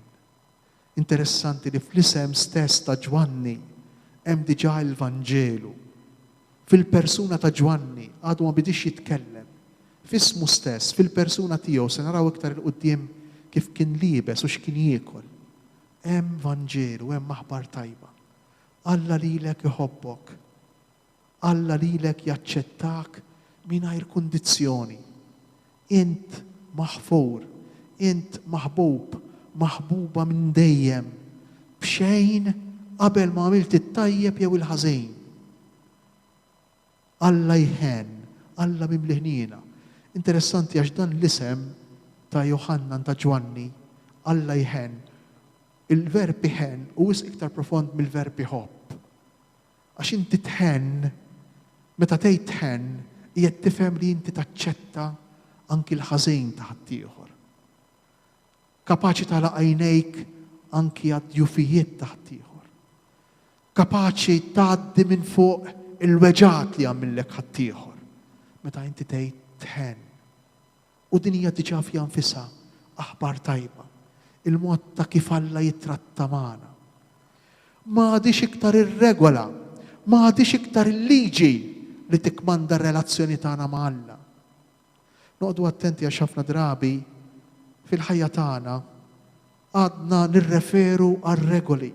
[SPEAKER 3] Interessanti li fl-isem stess ta' Ġwanni hemm diġà il-Vanġelu. Fil-persuna ta' Ġwanni għadu ma bidix jitkellem. F'ismu stess, fil-persuna tiegħu se naraw iktar il-qudiem kif kien liebes u x'kien jiekol. Hemm Vanġelu, hemm aħbar tajba. Alla lilek iħobbok. Alla lilek jaċċettak mingħajr kundizzjoni. Int maħfur, int maħbub, maħbuba minn dejjem, b'xejn qabel ma għamilt it-tajjeb jew il-ħażin. Alla jħen, Alla mimliħnina. Interessanti għax dan l-isem ta' Johannan ta' Ġwanni, Alla jħen, il-verb iħen huwa iktar profond mill-verb iħobb. Għax inti tħen, meta tgħid tħen, hija tifhem li inti taċċetta anki l-ħażin ta' ħaddieħor. Kapaċi tagħlaq għajnejk anki għad-djufijiet ta' ħaddieħor. Kapaċi tgħaddi minn fuq il-weġat li għamillek ħaddieħor. Meta inti tgħid tħen. U din hija diġà fija nfisha aħbar tajba. Il-mod ta' kif Alla jitratta magħna. Ma għadix iktar ir-regola, ma għadix iktar il-liġi li tikmanda r-relazzjoni tagħna ma' Alla. Noqdu attenti għax ħafna drabi fil-ħajja tagħna għadna nirreferu għar-regoli,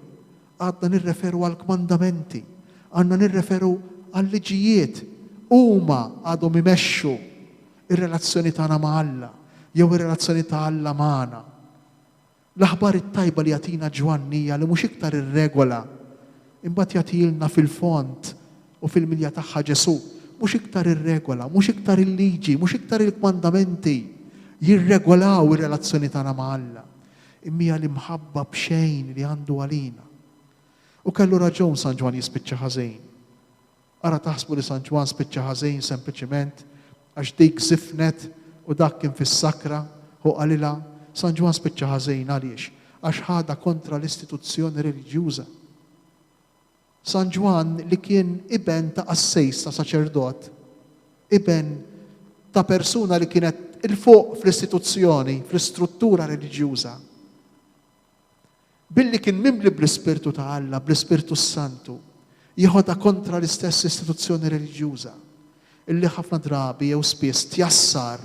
[SPEAKER 3] għadna nirreferu għall-kmandamenti, għandna nirreferu għall-liġijiet. Huma għadhom imexxu ir-relazzjoni tagħna ma' Alla, jew ir-relazzjoni ta' Alla magħna. L-aħbar it-tajba li jagħtina Ġwanni hija li mhux iktar ir-regola imbagħad jagħtilna fil-font u fil-milja tagħha Ġesu. Mhux iktar ir-regola, mhux iktar il-liġi, mhux iktar il-kmandamenti jirregolaw ir-relazzjoni tagħna ma' Alla. Imma l-imħabba b'xejn li għandu għalina. U kellu raġun San Ġwan jispiċċa ħażejn. Ara taħsbu li San Ġwan spiċċa ħażejn sempliċement għax dik żifnet u dak kien fis-sakra u qalilha San Ġwan spiċċa ħażejn għaliex għax ħada kontra l-istituzzjoni reliġjuża. San Ġwan li kien iben ta' assejs ta' saċerdot, iben ta' persuna li kienet il-fuq fl-istituzzjoni, fl-istruttura reliġjuża. Billi kien mimli bl-Ispirtu ta' Alla, bl-Ispirtu Santu, jieħodha kontra l-istess istituzzjoni reliġjuża, illi ħafna drabi jew spiss tjassar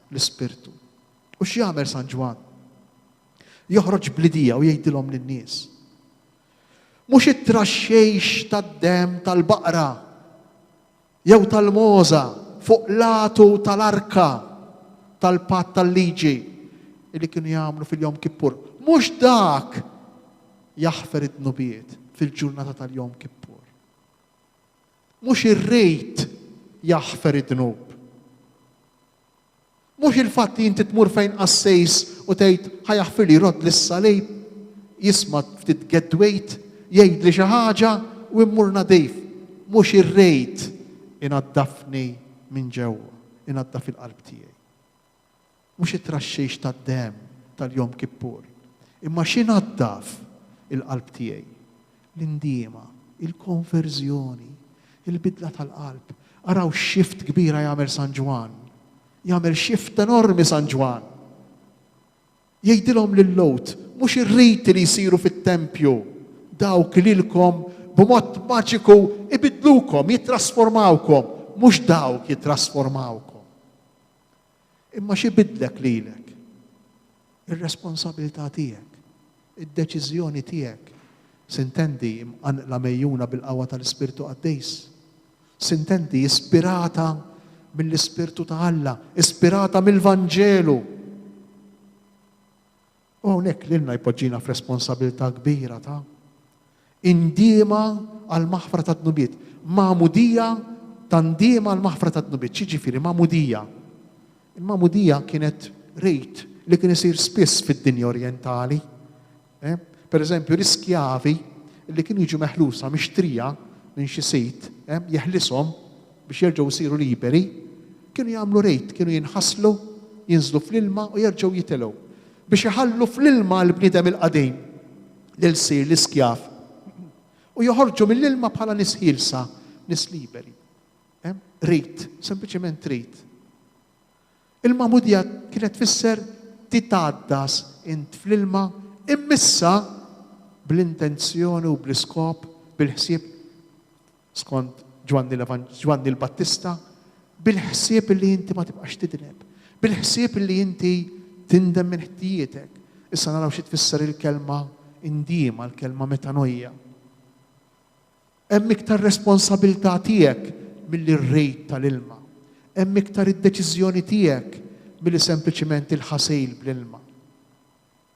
[SPEAKER 3] l-Ispirtu. U x'jagħmel San Ġwan? Joħroġ blidija u jgħidilhom lin-nies. Mhux it-traxxejx tad-dem tal-baqra jew tal-moża fuq latu tal-arka tal-patt tal-liġi li kienu jagħmlu fil-Jom Kippur. Mhux dak jaħfer id-dnubiet fil-ġurnata tal-Jom Kippur. Mhux ir-rejt jaħfer id-dnub. Mhux il-fatt li inti tmur fejn qassejs u tgħid ħajaħfir li rod lis-salib, jisma' ftit gedwejt, jgħid li xi ħaġa u immur nadejf. Mhux ir-rejt inaddafni minn ġewwa, inaddaf il-qalb tiegħi. Mhux it-traxxejx tad-dem tal-Jom Kippur. Imma x'inaddaf il-qalb tiegħi? L-indiema, il-konverżjoni, il-bidla tal-qalb. Araw xift kbira jagħmel San Ġwan. Jagħmel xift enormi San Ġwan. Jgħidilhom lil-Lowt, mhux ir-riti li jsiru fit-tempju, dawk li lilkom b'mod maġiku ibidlukom, jitrasformawkom, mhux dawk jitrasformawkom. Imma xi bidlek lilek? Ir-responsabilità tiegħek, id-deċiżjoni tiegħek. Sintendi imqanqla mejjuna bil-qawwa tal-Ispirtu Qaddejs. Sintendi ispirata mill-Ispirtu ta' Alla, ispirata mill-Vanġelu. U hawnhekk lilna jpoġġina f'responsabilità kbira ta' indiema għal maħfra ta' dnubiet. Ma'mudija ta' ndiema għal maħfra ta' dnubiet. Xi ġifieri ma'mudija? Il-ma'mudija kienet rejt li kien isir spiss fid-dinja orjentali. Per eżempju, l-iskjavi li kienu jiġu meħlusa mixtrija minn xi sit, jeħlishom biex jerġgħu jsiru liberi, kienu jagħmlu rejt, kienu jinħasslu, jinżlu fl-ilma u jerġgħu jitilgħu. Biex iħallu fl-ilma l-bniedem il-qadejn lil sir l-iskjav. U joħorġu mill-ilma bħala nies ħielsa, nies liberi. Rejt, sempliċement rejt. Il-ma'mudija kienet tfisser titgħaddas int fl-ilma immissa bl-intenzjoni u bl-iskop, bil-ħsieb skont Ġwanni l-Battista, bil-ħsieb li inti ma tibqax tidreb, bil-ħsieb li inti tindem minn ħtijietek. Issa naraw xi tfisser il-kelma indiema, l-kelma metanojja. Hemm iktar responsabilità tiegħek mill-rejt tal-ilma. Hemm iktar id-deċiżjoni tiegħek milli sempliċement il-ħasejl bl-ilma.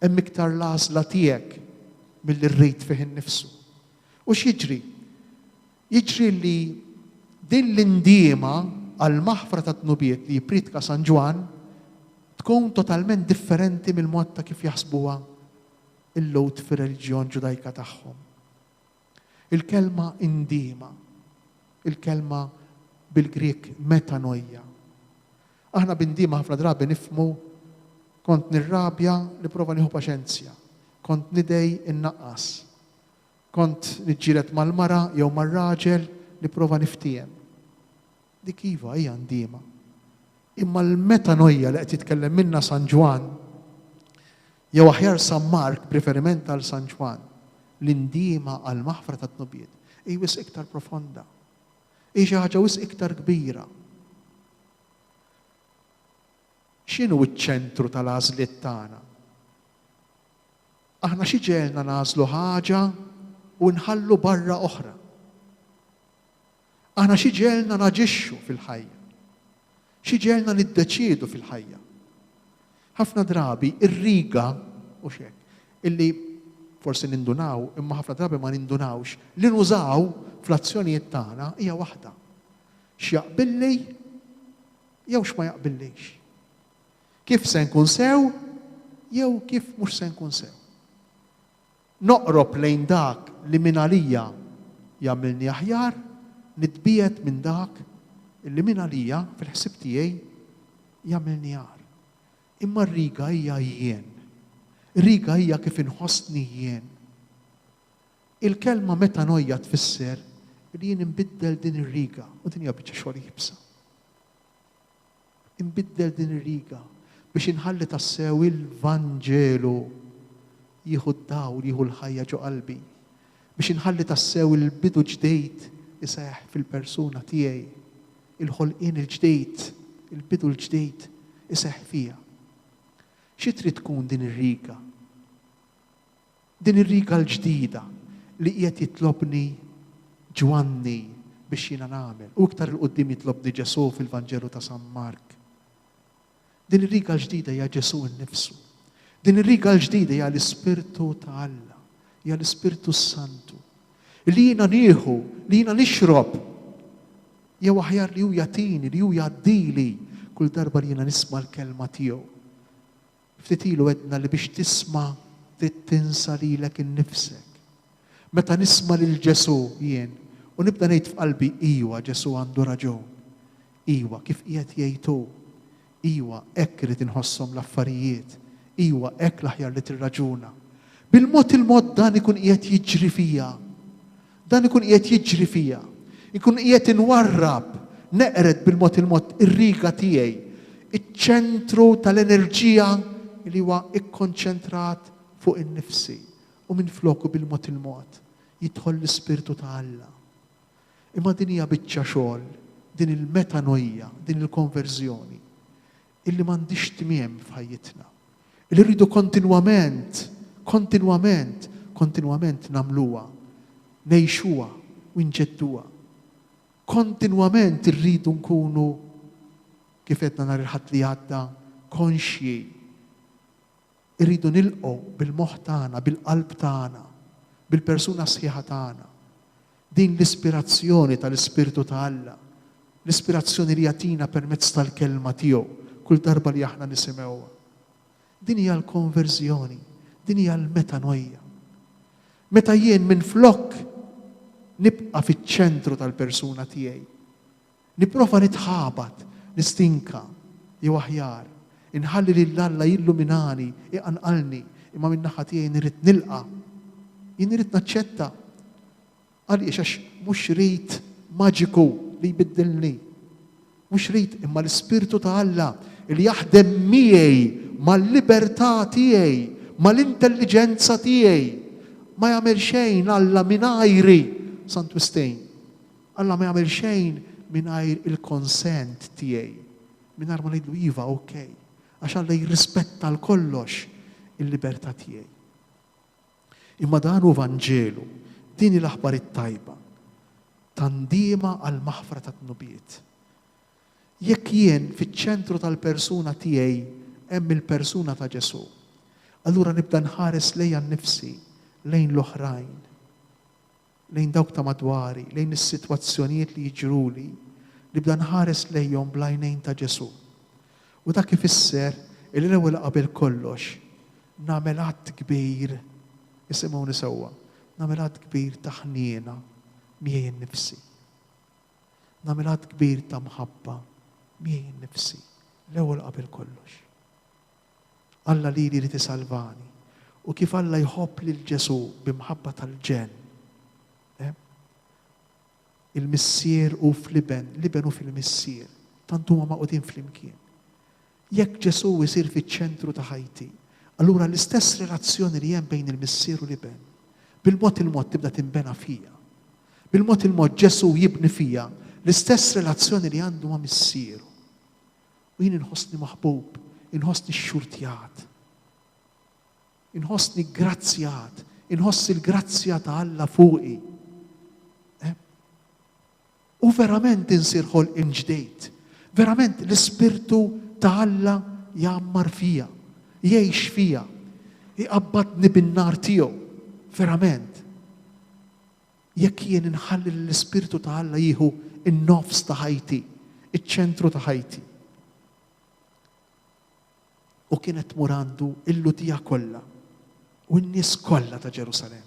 [SPEAKER 3] Hemm iktar l-għażla tiegħek mill-rejt fih innifsu. U x'jiġri? Jiġri li din l-indiema għal maħfra ta' dnubiet li jipritka San Ġwan tkun totalment differenti mill-mod ta' kif jaħsbuha il-Lowt fir-reliġjon Ġudajka tagħhom. Il-kelma indiema, il-kelma bil-Griek metanojja. Aħna b'indiema ħafna drabi nifhmu kont nirrabja li prova nieħu paċenzja, kont nidej innaqqas, kont niġġieled mal-mara jew mar-raġel li prova niftijem. Dik iva hija indiema. Imma l-metanojja li qed jitkellem minnha San Ġwan, jew aħjar San Mark preferiment għal San Ġwan, l-indiema għal maħfra ta' dnubiet, hi wisq iktar profonda. Hi xi ħaġa wisq iktar kbira. X'inhu ċ-ċentru tal-għażliet tagħna? Aħna xi ġelna nagħżlu ħaġa u nħallu barra oħra. Aħna xi ġelna naġixxu fil-ħajja. Xi ġelna niddeċiedu fil-ħajja. Ħafna drabi ir-riga u xek, illi forsi nindunaw, imma ħafna drabi ma nindunawx. Li nużaw fl-azzjonijiet tagħna hija waħda. X'jaqbilli jew x'ma jaqbillix. Kif se nkun sew jew kif mhux se nkun sew. Noqrob lejn dak li min għalija jagħmilni aħjar, nitbiet minn dak li min għalija fil-ħsieb tiegħi jagħmilni għar. Imma r-riga hija jien. Ir-riga hija kif inħossni jien. Il-kelma metanojja tfisser li jien inbiddel din ir-riga u din hija biċċa xogħol jibsa. Inbiddel din ir-riga biex inħalli tassew il-Vanġelu jieħu d-dawl, jieħu l-ħajja ġo qalbi. Biex inħalli tassew il-bidu ġdejt iseħħ fil-persuna tiegħi. Il-ħolqien il-ġdejt, il-bidu l-ġdejt iseħħ fija. Xi trid tkun din ir-riga? Din ir-riga l-ġdida li qiegħed jitlobni ġwanni biex jiena nagħmel. U iktar il-qudiem jitlobni Ġesu fil-Vanġelu ta' San Mark. Din ir-riga l-ġdida hija Ġesu nnifsu. Din ir-riga l-ġdida hija l-Ispirtu ta' Alla, hija l-Ispirtu Santu. Li jiena nieħu, li jiena nixrob, jew aħjar li hu jagħtini, li hu jgħaddili kull darba li jiena nisma' l-kelma tiegħu. Ftit ilu għedna li biex tisma' trid tinsa lilek innifsek. Meta nisma' lil Ġesu jien u nibda ngħid f'qalbi iwa Ġesu għandu raġun. Iwa kif qiegħed jgħidu. Iwa hekk irid inħosshom l-affarijiet. Iwa hekk l-aħjar li tirraġuna. Bil-mod il-mod dan ikun qiegħed jiġri fija. Dan ikun qiegħed jiġri fija. Ikun qiegħed inwarrab, neqred bil-mod il-mod ir-riga tiegħi. Iċ-ċentru tal-enerġija li huwa ikkonċentrat fuq in-nifsi u minn floku bil-mod il-mod jidħol l-Ispirtu ta' Alla. Imma din hija biċċa xogħol, din il-metanojja, din il-konverżjoni illi m'għandix tmiem f'ħajjitna. Illi rridu kontinwament nagħmluha, ngħixuha u nġedduha. Kontinwament irridu nkunu kif qedna nhar il-ħadd li għadda konxji. Irridu nilqgħu bil-moħħ tagħna, bil-qalb tagħna, bil-persuna sħiħa tagħna. Din l-ispirazzjoni tal-Ispirtu ta' Alla, l-ispirazzjoni li jagħtina permezz tal-kelma tiegħu kull darba li aħna nisimgħuha. Din hija l-konverżjoni, din hija l-metanojja. Meta jien minn flok nibqa' fiċ-ċentru tal-persuna tiegħi. Nipprova nitħabat, nistinka, jew aħjar. Inħalli lil Alla jilluminani, iqanqalni, imma minn naħa tiegħi nirid nilqa'. Jien nirid naċċetta. Għaliex għax mhux rid maġiku li jbiddilni. Mhux rid imma l-Ispirtu ta' Alla li jaħdem miegħi mal-libertà tiegħi, mal-intelligenza tiegħi. Ma jagħmel xejn Alla mingħajri santwistejn. Alla ma jagħmel xejn mingħajr il-konsent tiegħi. Mingħajr ma ngħidlu iva okej. Għax Alla jirrispetta l-kollox il-libertà tiegħi. Imma dan hu Vanġelu, din l-aħbar it-tajba, tandiema għal maħfra ta' tnubiet. Jekk jien fiċ-ċentru tal-persuna tiegħi hemm il-persuna ta' Ġesu, allura nibda nħares lejn nnifsi, lejn l-oħrajn, lejn dawk ta' madwari, lejn is-sitwazzjonijiet li jiġruli, nibda nħares lejhom bl-għajnejn ta' Ġesu. U dak ifisser il-ewwel qabel kollox nagħmel att kbir, isimgħuni sewwa, nagħmel att kbir ta' ħniena miegħi nnifsi. Nagħmel att kbir ta' mħabba miegħi nnifsi, l-ewwel qabel kollox. Alla li jrid isalvani. U kif Alla jħobb lil Ġesu bimħabba tal-ġen. Il-missier u f'Liben, Liben u fil-missier, tant huma maqudin flimkien. Jekk Ġesu jsir fiċ-ċentru ta' ħajti, allura l-istess relazzjoni li hemm bejn il-missier u Liben, bil-mod il-mod tibda tinbena fija. Bil-mod il-mod Ġesu jibni fija l-istess relazzjoni li għandu ma' missieru. U jien inħossni maħbub, inħossni xxurtjat, inħossni grazzjat, inħossi l-grazzja ta' Alla fuqi. U verament insir ħolqien ġdejt. Verament l-Ispirtu ta' Alla jammar fija, jgħix fija. iqabbadni bin-nar tiegħu, verament. Jekk jien inħalli l-Ispiritu ta' Alla jieħu in-nofs ta' ħajti, iċ-ċentru ta' ħajti. U kienet murandu il-ludija kollha u n-nies kollha ta' Ġerusalem.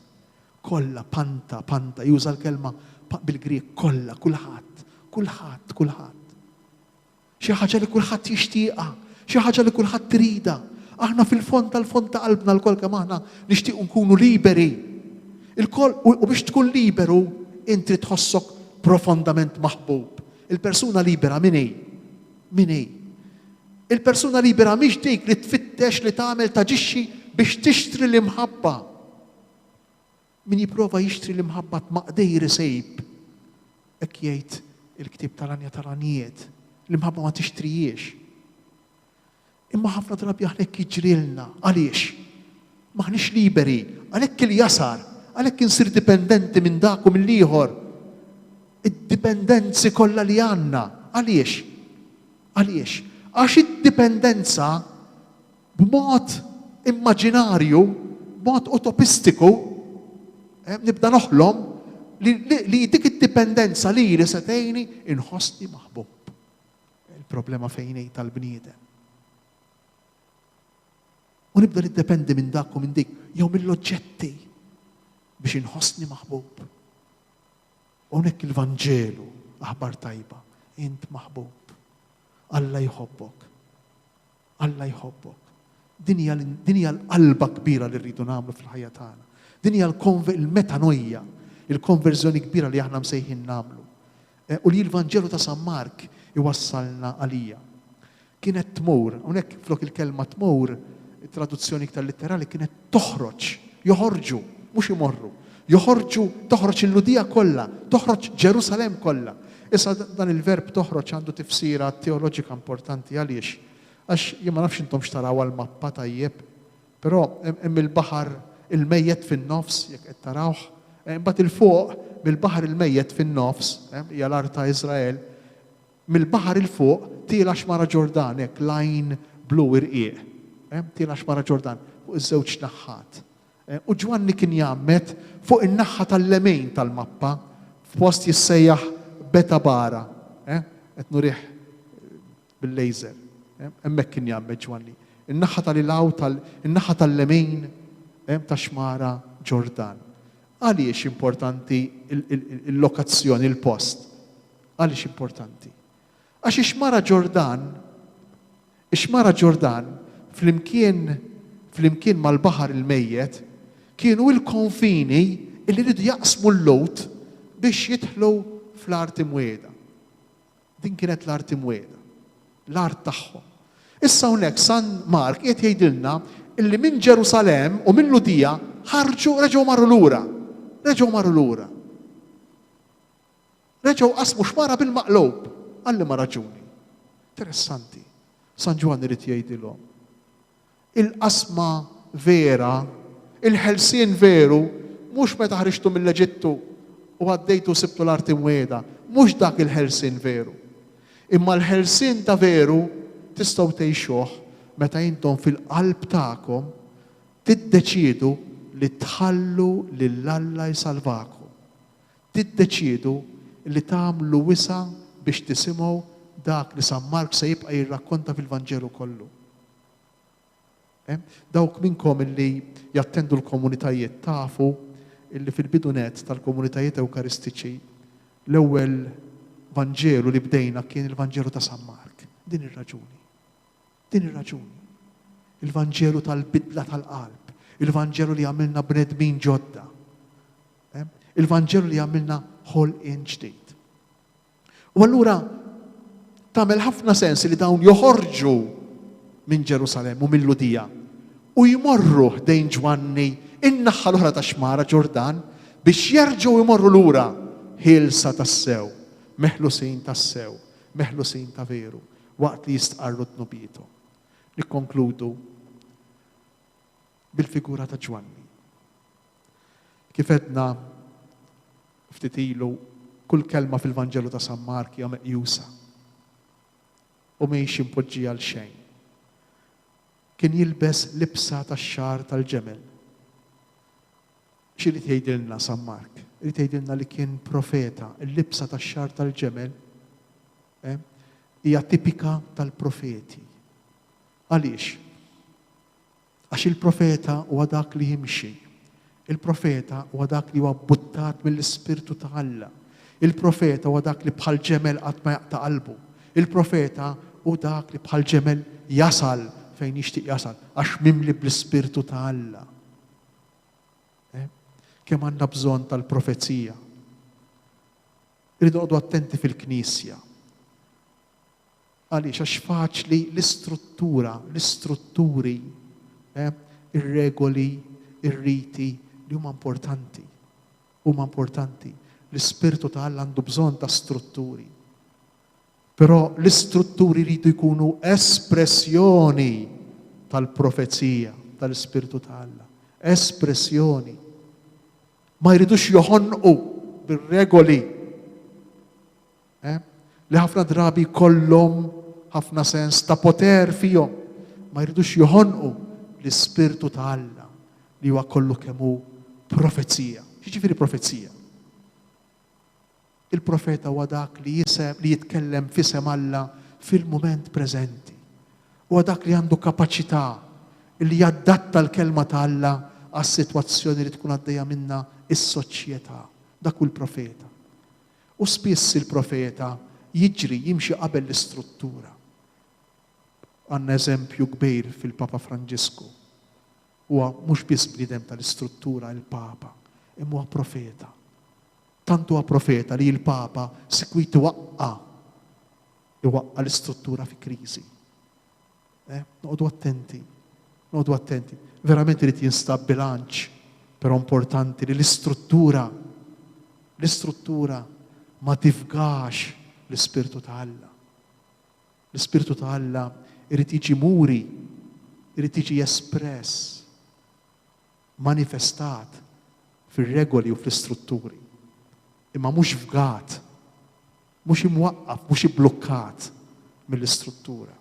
[SPEAKER 3] Kollha panta, juża l-kelma bil-Grieg kollha, kulħadd. Xi ħaġa li kulħadd jixtieqha, xi ħaġa li kulħadd trida. Aħna fil-fond tal-fond ta' qalbna l-kol kemm aħna nixtiequ nkunu liberi. U biex tkun liberu, inti tħossok profondament maħbub. Il-persuna libera min hi? Il-persuna libera mhix dik li tfittex li tagħmel taġixxi biex tixtri l-imħabba. Min jipprova jixtri l-imħabba tmaqdejr isejb. Hekk jgħid il-ktieb tal-Anja tal-Anijiet. L-imħabba ma tixtrijiex. Imma ħafna drabi għalhekk jiġrilna. Għaliex? Maħniex liberi. Għalhekk il-jasar. Għalhekk insir dipendenti minn dak u mill-ieħor. Id-dipendenzi kollha li għandna. Għaliex? Għax id-dipendenza b'mod immaġinarju, b'mod utopistiku, nibda noħlom li dik id-dipendenza li setejni inħossni maħbub. Il-problema fejn tal-bniedem. U nibda niddependi minn dak u minn dik, jew mill-oġġetti biex inħossni maħbub. U hekk il-Vanġelu, aħbar tajba, int maħbub. Alla jħobbok. Din hija l-qalba kbira li rridu nagħmlu fil-ħajja tagħna. Din hija il-metanojja, il-konverżjoni kbira li aħna msejħin nagħmlu. U li l-Vanġelu ta' San Mark iwassalna għalija. Kienet tmur, hawnhekk flok il-kelma tmur, traduzzjoni iktar litterali kienet toħroġ, joħorġu, mhux imorru. Toħroġ il-ludija kollha, toħroġ Ġerusalem kollha. Issa dan il-verb toħroġ għandu tifsira teoloġika importanti għaliex. Għax jien ma nafx intom xtaraw għal-mappa tajjeb, però hemm il-baħar il-mejjed fin-nofs, jekk qed tarawh, imbagħad il-fuq mill-baħar il-mejjed fin-nofs, hija l-art ta' Iżrael, mill-baħar il-fuq tiela xmara Ġordan, hekk line blu irqiq. Tiela xmara Ġordan fuq iż-żewġ naħħat. U Ġwanni kien jagħmmet fuq in-naħħa tal-lemejn tal-mappa f'post jissejjaħ Betabara. Qed nurih bil-laser. Hemmhekk kien jagħmmet Ġwanni. In-naħħa tal-ilaw in-naħħa tal-lemejn ta' xmara Ġordan. Għaliex importanti il-lokazzjoni, il-post? Għaliex importanti? Għax ix-xmara Ġordan flimkien mal-baħar il-mejjet kienu il-konfini li rridu jaqsmu l-lot biex jidħlu fl-art imwieda. Din kienet l-art imwieda, l-art tagħhom. Issa hawnhekk San Mark qed jgħidilna illi minn Ġerusalem u minn Ludija reġgħu marru lura. Reġgħu qasmu xmara bil-maqlub. Għalli ma raġuni. Interessanti. San Ġwanni irid jgħidilhom. Il-qasma vera, il-ħelsien veru, mhux meta ħriġtu mill-Eġittu u għaddejtu sibtu l-art imwieda, mhux dak il-ħelsien veru. Imma l-ħelsien ta' veru tistgħu tgħixuh meta intom fil-qalb tagħkom tiddeċiedu li tħallu lil Alla jsalvakom. Tiddeċiedu li tagħmlu wisa biex tisimgħu dak li San Mark se jibqa' jirrakkonta fil-Vanġelu kollu. Dawk minnkom illi jattendu l-komunitajiet tafu illi fil-bidunet tal-komunitajiet Ewkaristiċi l-ewwel Vanġelu li bdejna kien il-Vanġelu ta' San Mark. Din ir-raġuni. Il-Vanġelu tal-bidla tal-qalb, il-Vanġelu li għamilna bnedmin ġodda, il-Vanġelu li għamilna ħolqien ġdid. U allura tagħmel ħafna sens li dawn joħorġu minn Ġerusalem u mill-Ludija u jmorru ħdejn Ġwanni in-naħħa l-oħra ta' xmara Ġordan biex jerġgħu jmorru lura ħielsa tas-sew, meħlusin tas-sew, meħlusin ta' veru, waqt li jistqarru tnubietu. Nikkonkludu bil-figura ta' Ġwanni. Kif edna ftit ilu kull kelma fil-Vanġelu ta' San Mark hija meqjusa u mhijiex impoġġija għal xejn. kien jilbes libsa tax-xar tal-ġemel. X'irid jgħidilna San Mark? Irid jgħidilna li kien profeta, il-libsa tax-xar tal-ġemel hija tipika tal-profeti. Għaliex? Għax il-profeta huwa dak li jimxi. Il-profeta huwa dak li huwa buttat mill-Ispirtu ta' Alla. Il-profeta huwa dak li bħal ġemel qatt ma jaqta' qalbu. Il-profeta hu dak li bħal ġemel jasal fejn jixtieq jasal għax mimli bl-Ispirtu ta' Alla. Kemm għandna bżonn tal-profezija. Irridu noqogħdu attenti fil-Knisja. Għaliex għax faċli l-istrutturi, ir-regoli, ir-riti li huma importanti. Huma importanti. L-Ispirtu ta' Alla għandu bżonn ta' strutturi. Però l-istrutturi jridu jkunu espressjoni tal-profezija tal-Ispirtu ta' Alla. Espressjoni. Ma jridux joħonqu bir-regoli li ħafna drabi kollhom ħafna sens ta' poter fihom. Ma jridux joħonqu l-Ispirtu ta' Alla li huwa kollu kemm hu profezija. X'jiġifieri profezija? Il-profeta huwa dak li jitkellem f'isem Alla fil-mument preżenti. Huwa dak li għandu kapaċità li jaddatta l-kelma ta' Alla għas-sitwazzjoni li tkun għaddejja minnha is-soċjetà. Dak hu l-profeta. U spiss il-profeta jimxi qabel l-istruttura. Għandna eżempju kbir fil-Papa Franġisku. Huwa mhux biss bniedem tal-istruttura il-Papa, imma huwa profeta. Tant huwa profeta li l-Papa sikwit iwaqqa l-istruttura fi kriżi. Noqogħdu attenti. Noqogħdu attenti. Verament irid jinstab bilanċ, però importanti li l-istruttura ma tifgax l-Ispirtu ta' Alla. L-Ispirtu ta' Alla irid jiġi muri, irid jiġi espress, manifestat fir-regoli u fl-istrutturi. Imma mhux fgat, mhux imwaqqaf, mhux ibblukkat mill-istruttura.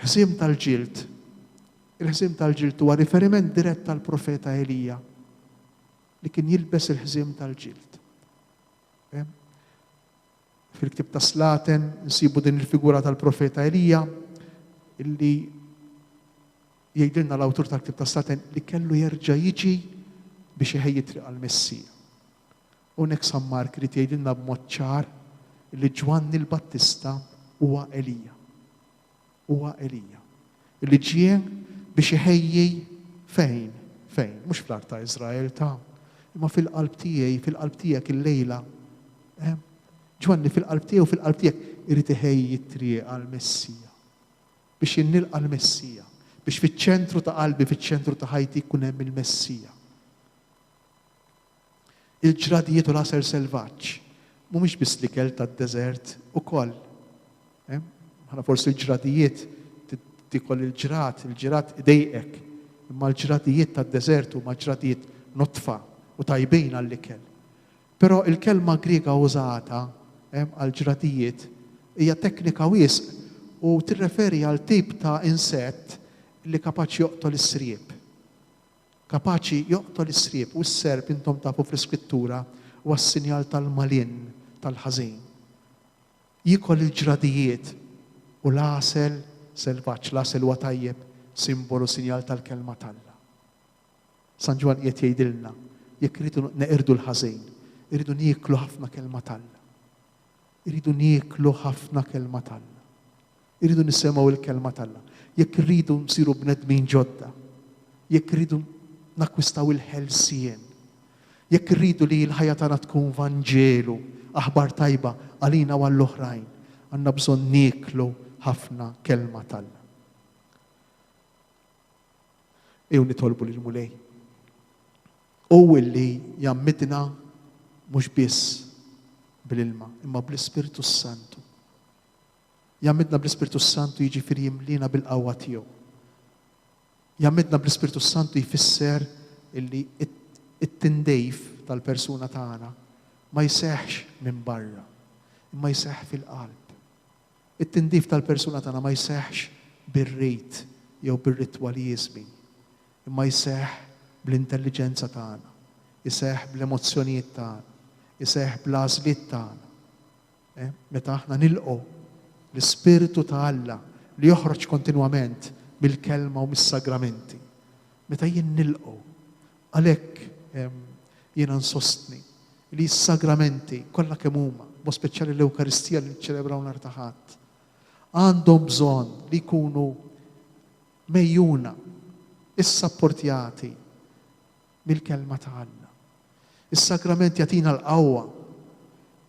[SPEAKER 3] Ħsiem tal-ġild. Il-ħsiem tal-ġild huwa riferiment dirett tal-profeta Elija li kien jilbes il-ħsiem tal-ġild. Fil-Ktib ta' Slaten nsibu din il-figura tal-profeta Elija illi jgħidilna l-awtur tal-Ktib ta' Slaten li kellu jerġa' jiġi biex iħejji triq għall-Messija. Hawnhekk San Mark irid jgħidilna b'mod ċar li Ġwanni l-Battista huwa Elija. Huwa Elija. Illi ġie biex iħejji fejn? Mhux fl-art ta' Iżrael imma fil-qalb tiegħek il-lejla. Ġwanni fil-qalb tiegħu fil-qalb tiegħek irid iħejji t-triq għall-Messija. Biex jinnilqa' l-Messija. Biex fiċ-ċentru ta' qalbi, fiċ-ċentru ta' ħajti jkun hemm il-Messija. Il-ġradijiet u l-għasel selvaġġ mhumiex biss l-ikel tad-deżert ukoll. Ħana forsi l-ġradijiet tikol il-ġrat idejqek, imma l-ġradijiet tad-deżert huma ġradijiet notfa u tajbin għall-ikel. Però il-kelma Griega użata għall-ġradijiet hija teknika wisq u tirreferi għal tip ta' insett li kapaċi joqtol is-sriep. Kapaċi joqtol is-sriep u s-serp intom tafu fl-Iskrittura huwa s-sinjal tal-malin tal-ħażin. Jikol il-ġradijiet u l-għasel selvaġġ, l-għasel huwa tajjeb, simbolu sinjal tal-kelma tal-Alla. San Ġwan qiegħed jgħidilna jekk iridu neqirdu l-ħażin, iridu nieklu ħafna kelma tal-Alla. Iridu nieklu ħafna kelma tal-Alla. Iridu nisimgħu il-kelma tal-Alla. Jekk irridu nsiru bnedmin ġodda, jekk irridu nakkwistaw il-ħelsien, jekk irridu li l-ħajja tagħna tkun vanġelu, aħbar tajba għalina u għall-oħrajn, għandna bżonn nieklu ħafna kelma tal-Alla. Ew nitolbu lil Mulej. U illi jammidna mhux biss bil-ilma, imma bl-Ispirtu Santu. Jammidna bl-Ispirtu Santu jiġifieri jimlina bil-qawwa tiegħu. Jammidna bl-Ispirtu Santu jfisser illi it-tindejf tal-persuna tagħna ma jseħħx minn barra, imma jseħħ fil-qalb. It-tindif tal-persuna tagħna ma jseħħx bir-rejt jew bir-ritwaliżmi, imma jseħħ bl-intelligenza tagħna, jseħħ bl-emozzjonijiet tagħna, jseħħ bl-għażliet tagħna. Meta aħna nilqgħu l-Ispiritu ta' Alla li joħroġ kontinwament bil-kelma u mis-sagramenti. Meta jien nilqgħu, għalhekk jiena nsostni li s-sagramenti kollha kemm huma, mod speċjali l-Ewkaristija li niċċelebraw nhar ta' Ħadd, għandhom bżonn li jkunu mejjuna, issapportjati mill-kelma ta' Alla. Is-sagrament jagħtina l-qawwa,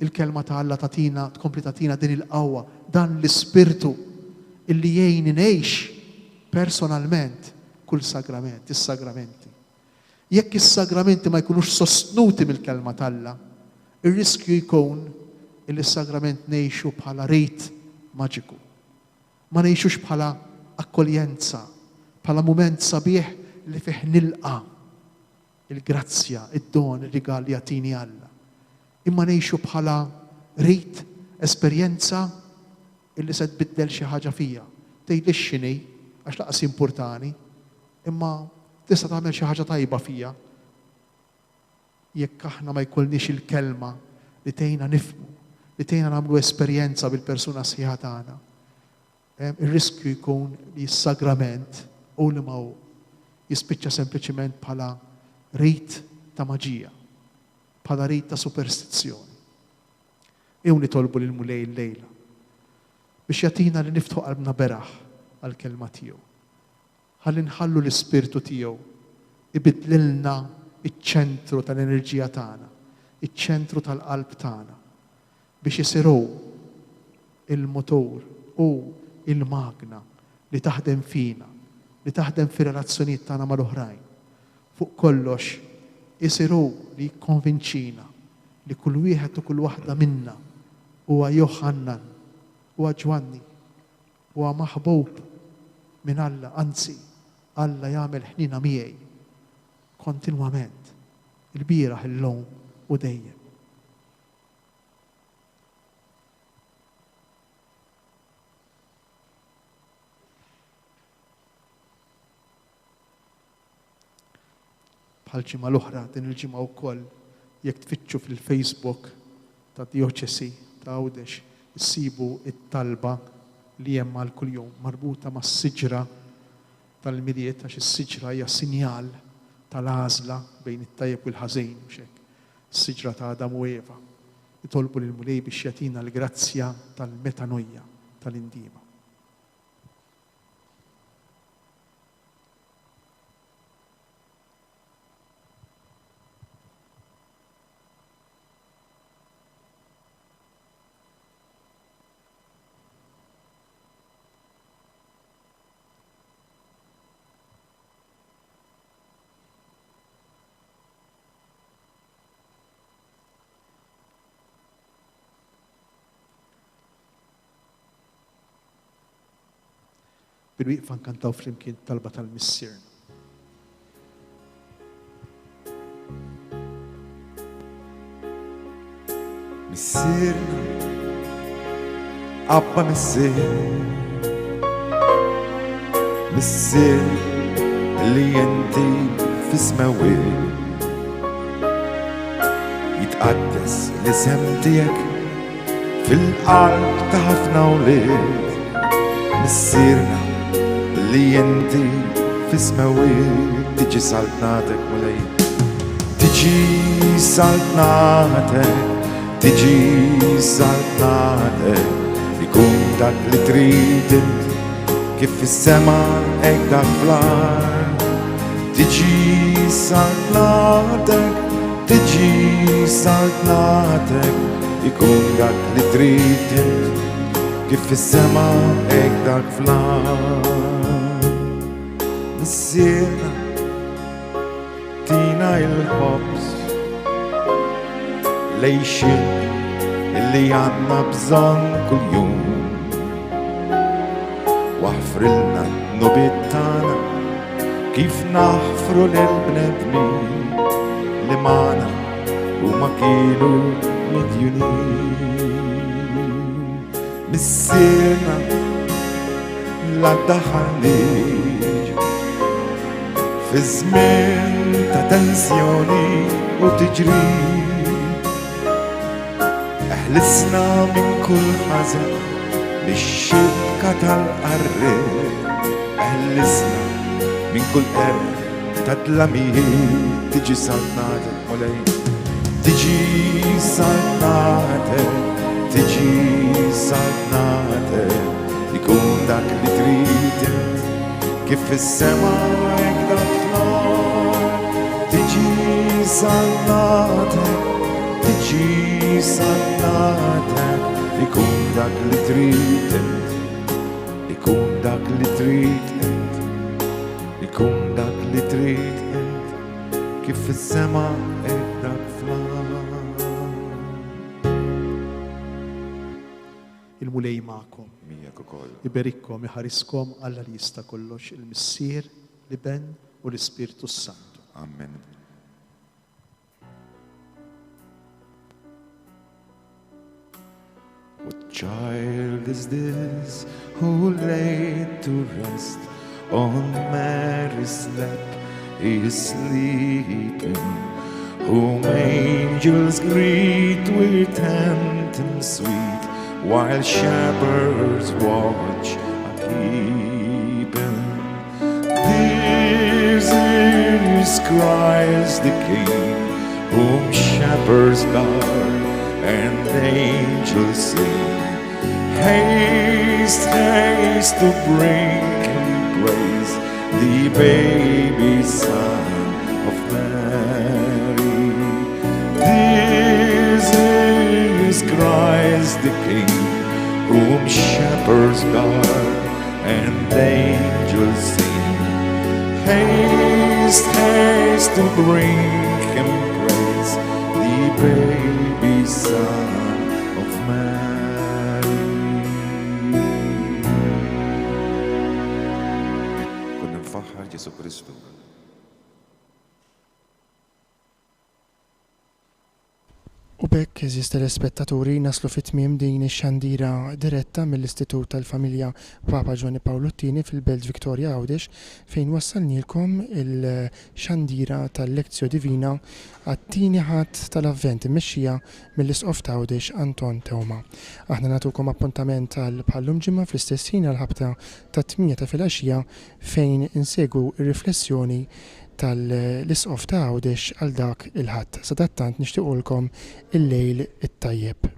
[SPEAKER 3] il-kelma ta' Alla tatina, tkompli tatina din il-qawwa, dan l-Ispirtu illi jgħinni ngħix personalment kull sagrament, is-sagramenti. Jekk is-sagramenti ma jkunux sostnuti mill-kelma ta' Alla, ir-riskju jkun illi s-sagrament ngħixu bħala rejt maġiku. Ma ngħixux bħala akkoljenza, bħala mument sabiħ li fih nilqa' il-grazzja, id-don, ir-rigal li jagħtini Alla. Imma ngħixu bħala rejt esperjenza illi se tbiddel xi ħaġa fija. Tgħidli x'inhi għax laqas importani, imma tista' tagħmel xi ħaġa tajba fija. Jekk aħna ma jkollniex il-kelma li tgħinna nifhmu, li tgħinna nagħmlu esperjenza bil-persuna sħiħa tagħna, ir-riskju jkun li s-sagrament u li ma hu jispiċċa sempliċement bħala rejt ta' maġija, bħala rejt ta' superstizzjoni. Ew nitolbu lil Mulej llejla biex jagħtina li niftħu qalbna beraħ għall-kelma tiegħu. Ħalli nħallu l-Ispirtu tiegħu ibidlilna iċ-ċentru tal-enerġija tagħna, iċ-ċentru tal-qalb tagħna biex isiru il-motor u il-magna li taħdem fina, li taħdem fir-relazzjonijiet tagħna mal-oħrajn. Fuq kollox isiru li jikkonvinċina li kull wieħed u kull waħda minna huwa Joħannan, huwa Ġwanni, huwa maħbub minn Alla, anzi Alla jagħmel ħnina miegħi kontinwament, il-bieraħ, illum u dejjem. Bħal ġimgħa l-oħra din il-ġimgħa wkoll jekk tfittxu fil-Facebook ta' Dioċesi ta' Għawdex issibu it-talba li hemm għal kuljum marbuta mas-siġra tal-miliet għax is-siġra hija sinjal tal-għażla bejn it-tajjeb u l-ħażin mhux hekk. Is-siġra ta' Adam u Eva. Nitolbu lil Mulej biex jagħtina l-grazzja tal-metanojja tal-indima. Bil-wieqfa nkantaw flimkien talba tal-missierna.
[SPEAKER 1] Missierna, Abba missier, missier li inti fis-smawiet jitqaddes l-isem tiegħek fil-qalb ta' ħafna wlied. Missierna li inti fis-smawiet tiġi saltnatek Mulej, tiġi saltnatek, tiġi saltnatek, ikun dak li trid inti kif fis-sema hekk dak fl-ard. Tiġi saltnatek, tiġi saltnatek, ikun dak li trid inti kif fis-sema hekk dak fl-ard. Missierna, tina il-ħobs lejxin illi għandna bżonn kuljum, waħfrilna n-nubiet tagħna kif naħfru lil-bnedmin li magħna huma kienu midjunin. Missierna la daħalli fi żmien ta' tensjoni u tiġri eħlisna minn kull ħażen bix-xibka tal-qarri eħlisna minn kull ta' dlamijiet tiġi saltnatek mulej tiġi saltnatek tiġi saltnatek ikun dak li trid kif fis-sema hekk dak fl-art tiġi saltnatek tiġi saltnatek ikun dak li trid ikun dak li trid ikun dak li trid kif fis-sema hekk dak fl-art.
[SPEAKER 3] Il-mulej ma'kom.
[SPEAKER 1] Mijak ukoll.
[SPEAKER 3] Iberikkom, iħariskom Alla li jista' kollox il-Missier, l-Iben u l-Ispirtu Santu.
[SPEAKER 1] Amen. What child is this who laid to rest on Mary's lap is sleeping, whom angels greet with anthem sweet, while shepherds watch a keeping. This is Christ the King, whom shepherds guard and angels sing. Haste, haste to bring him praise, the baby Son of Mary. This is Christ the King, whom shepherds guard and angels sing. Haste, haste to bring him praise, the baby Son of Mary. Kunna nfaħħar Ġesu Kristu.
[SPEAKER 2] U bekk eżis telespettaturi naslu fit-tmiem din ix-xandira diretta mill-Istitut tal-Familja Papa Ġwanni Pawlu II fil-Belt Victoria Għawdex fejn wassalnilkom il-xandira tal-Lezzjo Divina għat-tieni ħadd tal-Avvent immexxija mill-Isqof ta' Għawdex Anton Teuma. Aħna nagħtukom appuntament għal bħallum ġimgħa fl-istess ħin għall-ħabta tat-8 ta' filgħaxija fejn insegwu r-riflessjoni tal-Isqof ta' Għawdex għal dak il-ħadd. Sadattant nixtiequlkom il-lejl it-tajjeb.